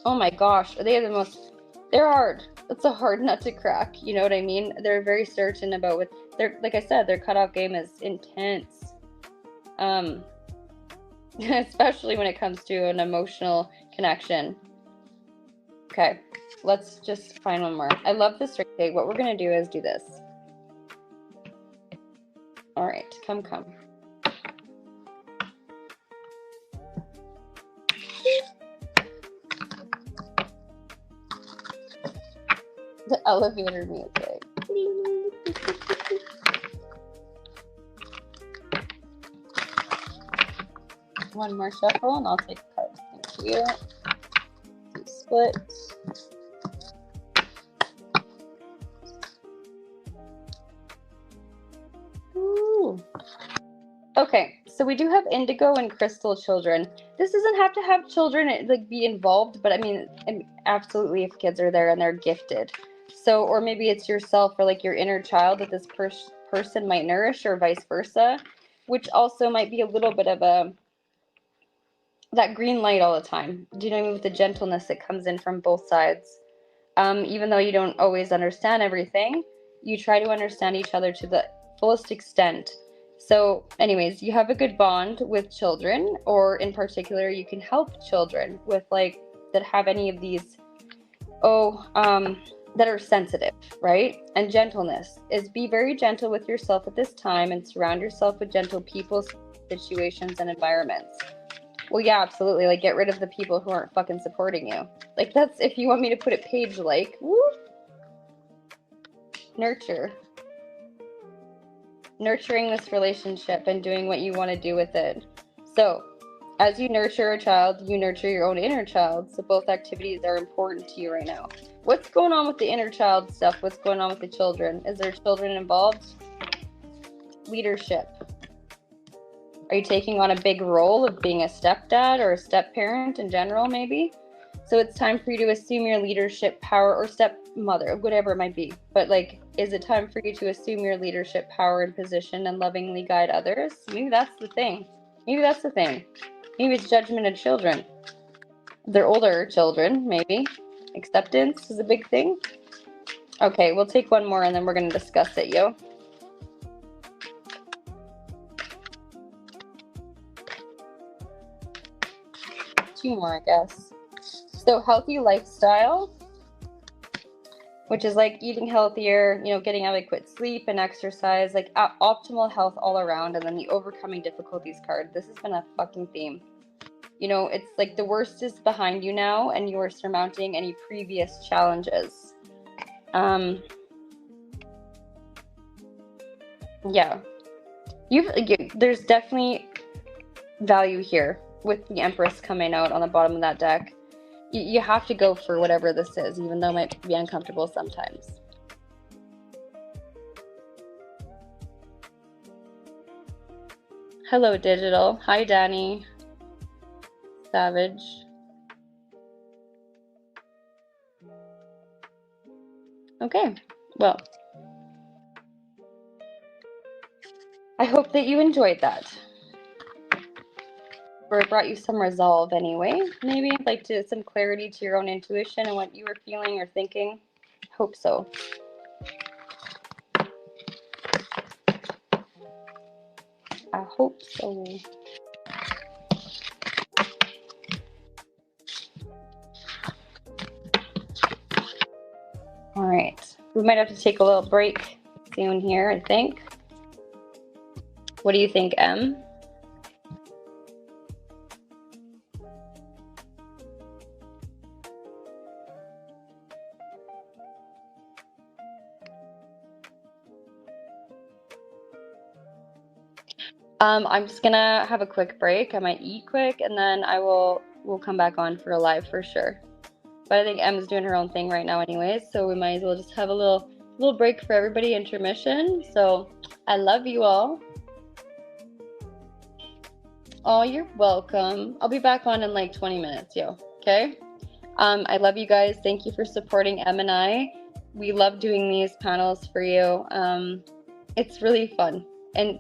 oh my gosh, they're hard. That's a hard nut to crack. You know what I mean? They're very certain about what they're, like I said, their cutoff game is intense. Especially when it comes to an emotional connection. Okay, let's just find one more. I love this trick. Okay, what we're gonna do is do this. All right, come. The elevator music. One more shuffle and I'll take a card. Thank you. Two splits. Ooh. Okay, so we do have indigo and crystal children. This doesn't have to have children like be involved, but I mean, absolutely if kids are there and they're gifted. So, or maybe it's yourself or like your inner child that this person might nourish, or vice versa, which also might be a little bit of that green light all the time. Do you know what I mean? With the gentleness that comes in from both sides. Even though you don't always understand everything, you try to understand each other to the fullest extent. So anyways, you have a good bond with children, or in particular, you can help children with like that have any of these, that are sensitive, right? And gentleness is be very gentle with yourself at this time and surround yourself with gentle people, situations, and environments. Well, yeah, absolutely. Like, get rid of the people who aren't fucking supporting you. Like, that's, if you want me to put it page-like, woo. Nurturing this relationship and doing what you want to do with it. So, as you nurture a child, you nurture your own inner child. So both activities are important to you right now. What's going on with the inner child stuff? What's going on with the children? Is there children involved? Leadership. Are you taking on a big role of being a stepdad or a step-parent in general, maybe? So it's time for you to assume your leadership power, or stepmother, whatever it might be. But like, is it time for you to assume your leadership power and position and lovingly guide others? Maybe that's the thing. Maybe it's judgment of children. They're older children, maybe. Acceptance is a big thing. Okay, we'll take one more and then we're going to discuss it, yo. Two more, I guess. So healthy lifestyle, which is like eating healthier, getting adequate sleep and exercise, like optimal health all around. And then the overcoming difficulties card. This has been a fucking theme. It's like the worst is behind you now and you are surmounting any previous challenges. Yeah. There's definitely value here with the Empress coming out on the bottom of that deck. You have to go for whatever this is, even though it might be uncomfortable sometimes. Hello, Digital. Hi, Danny. Savage. Okay, well, I hope that you enjoyed that. Or it brought you some resolve anyway. Maybe like some clarity to your own intuition and what you were feeling or thinking. Hope so. I hope so. All right. We might have to take a little break soon here, I think. What do you think, Em? I'm just gonna have a quick break. I might eat quick, and then we'll come back on for a live for sure. But I think Em's doing her own thing right now anyways, so we might as well just have a little break for everybody, intermission. So I love you all. Oh, you're welcome. I'll be back on in like 20 minutes, yo. Okay? I love you guys. Thank you for supporting Em and I. We love doing these panels for you. It's really fun. And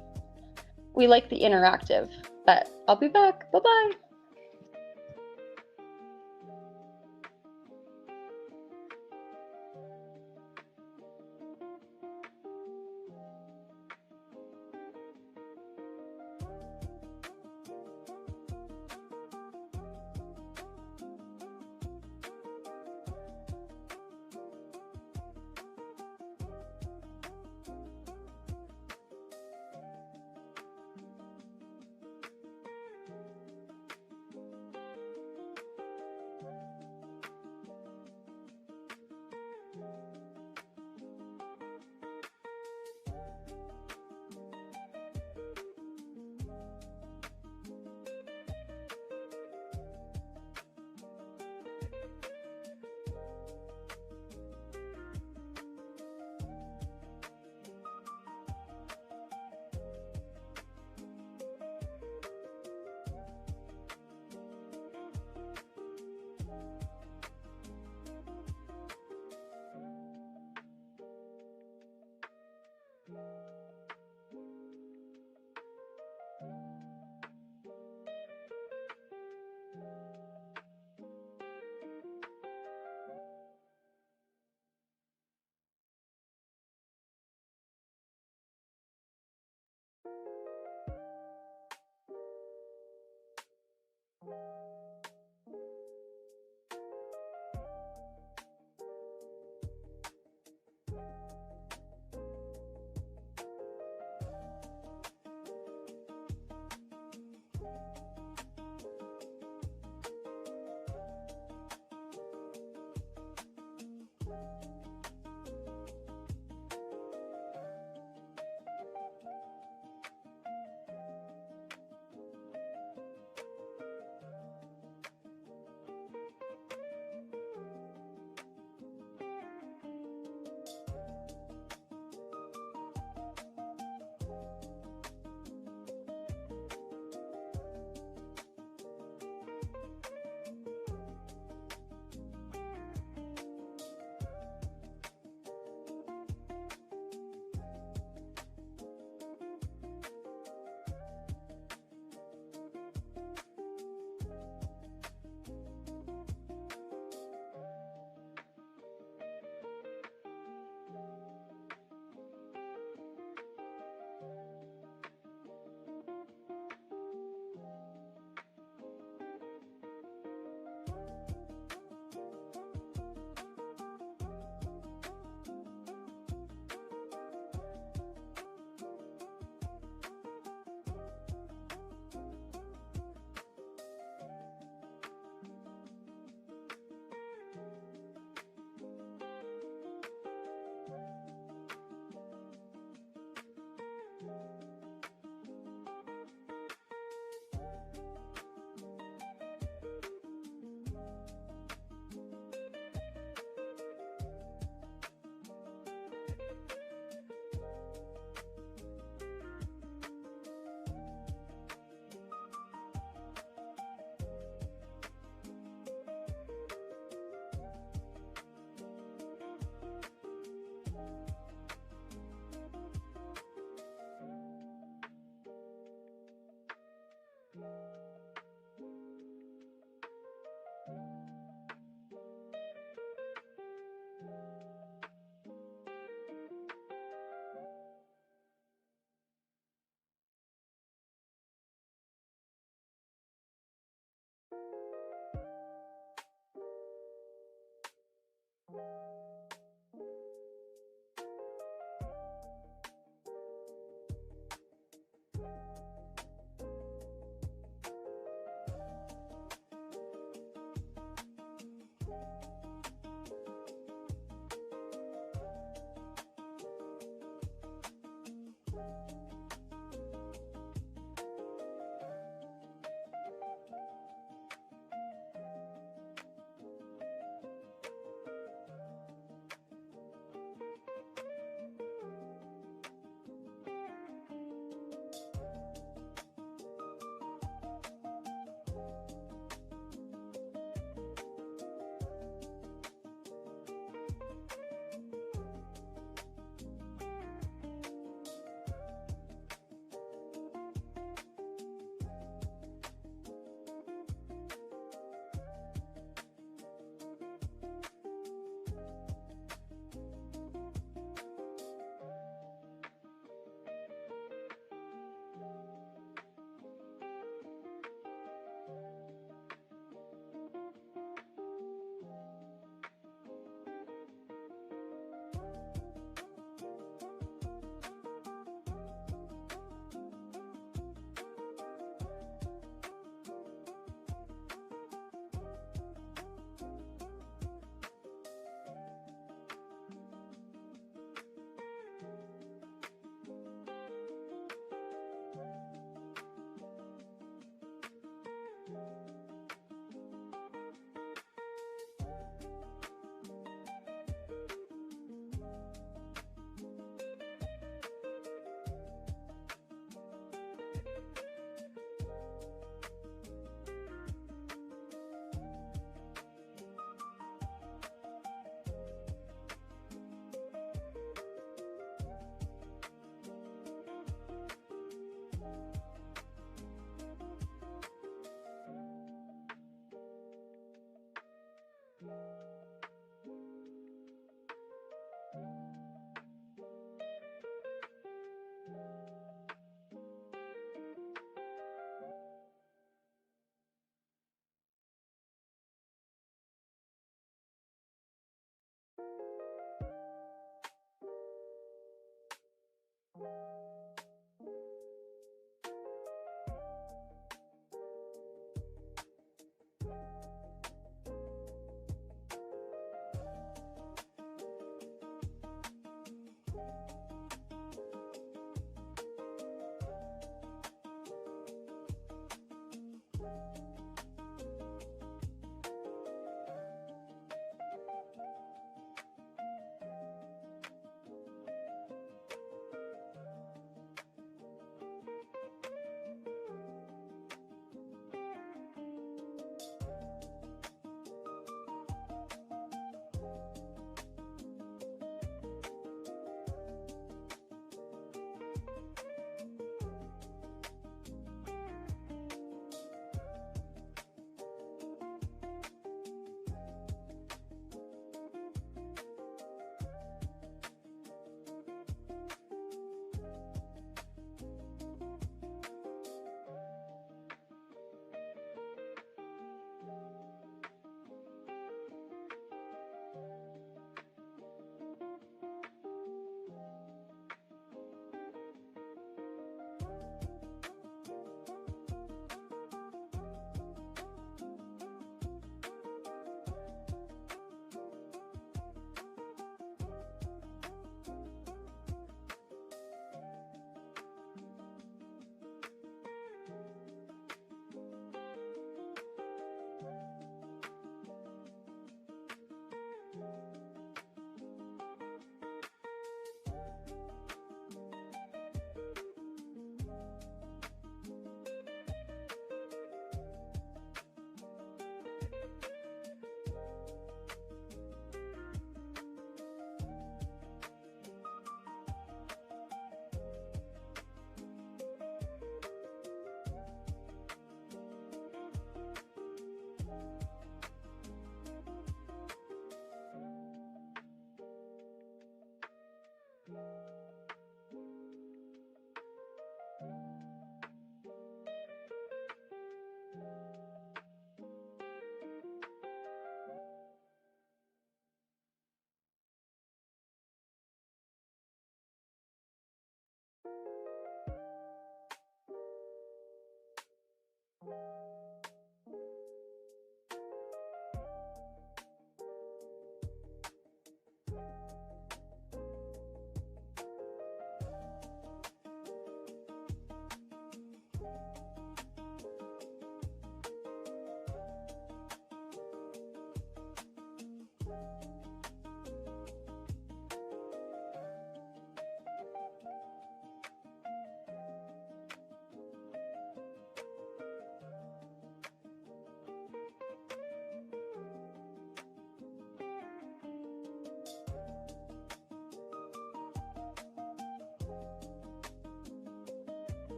we like the interactive. But I'll be back. Bye-bye.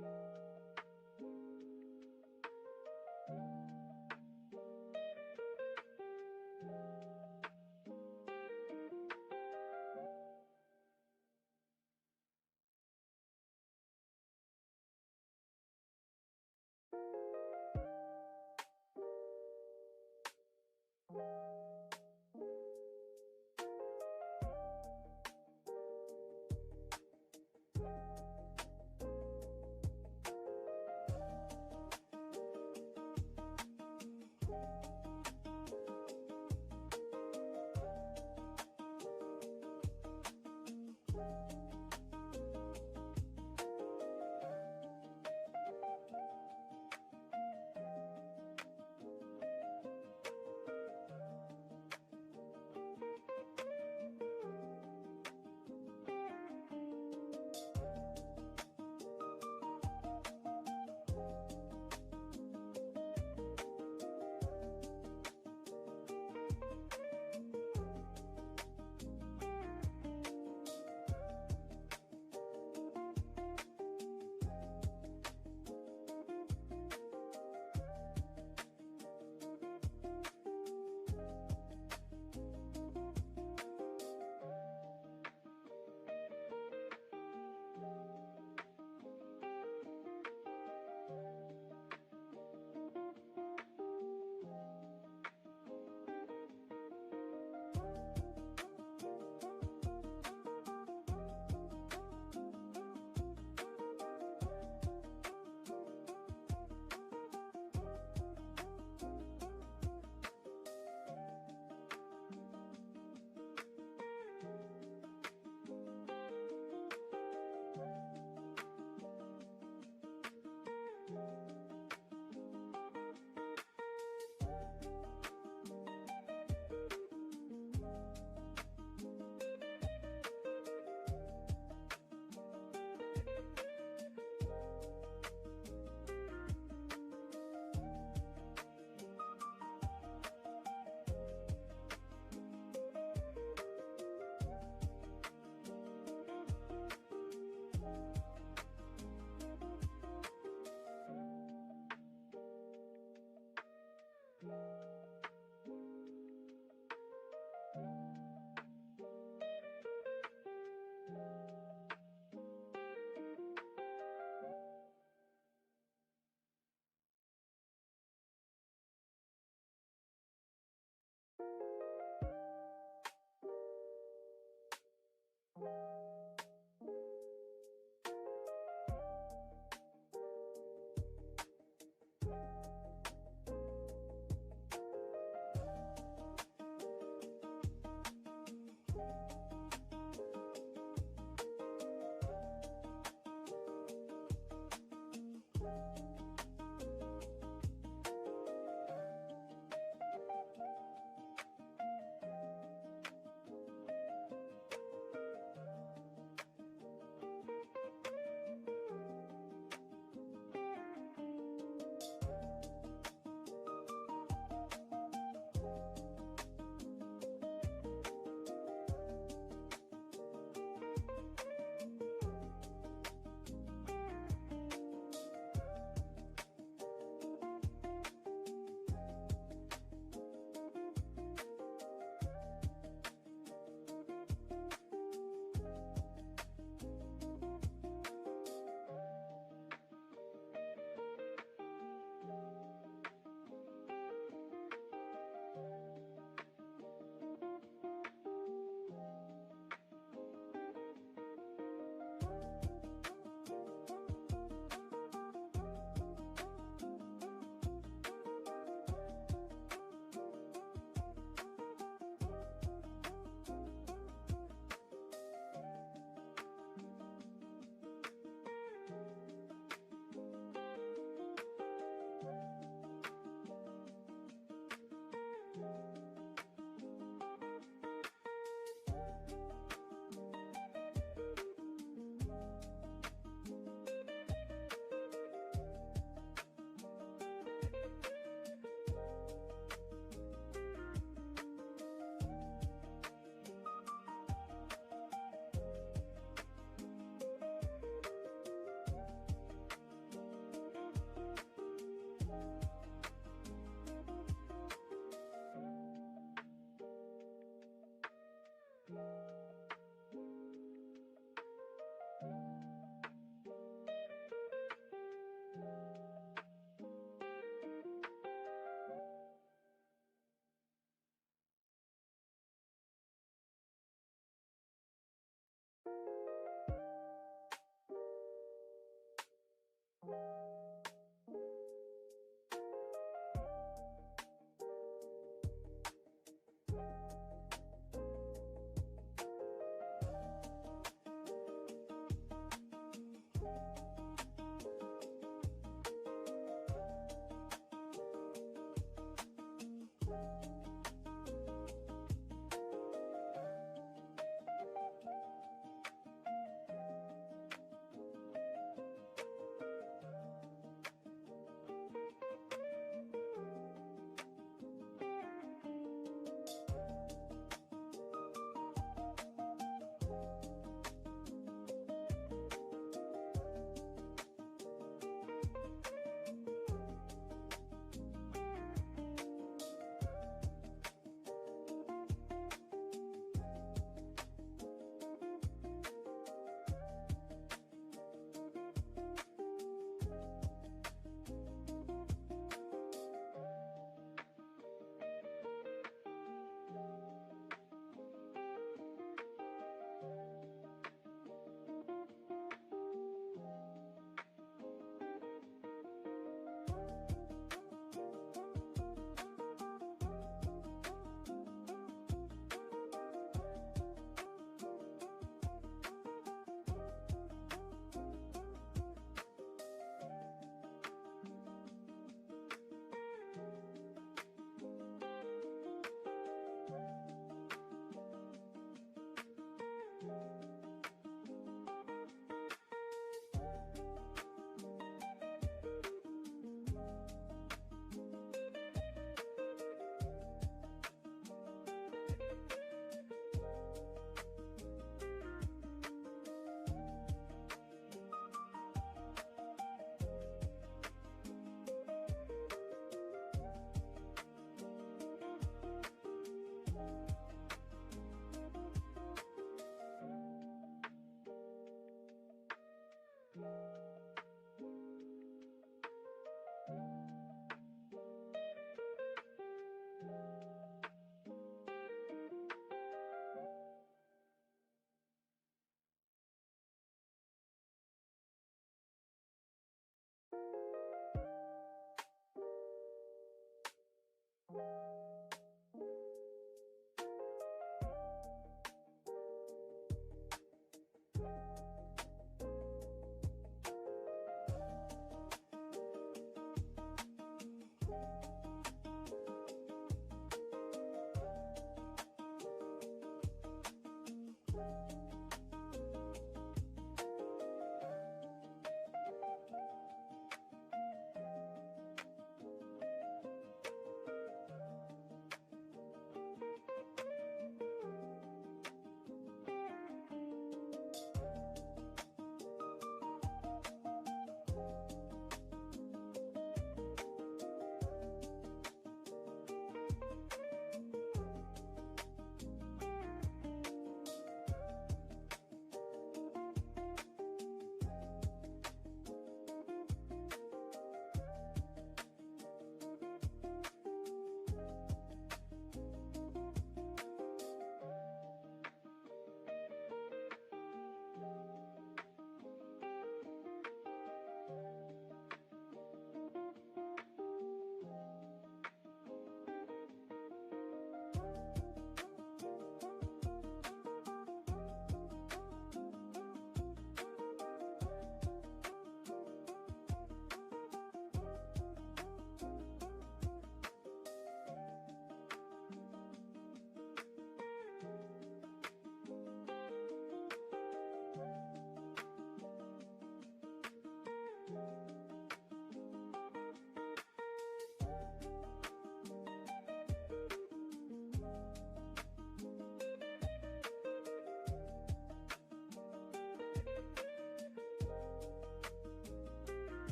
Thank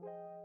you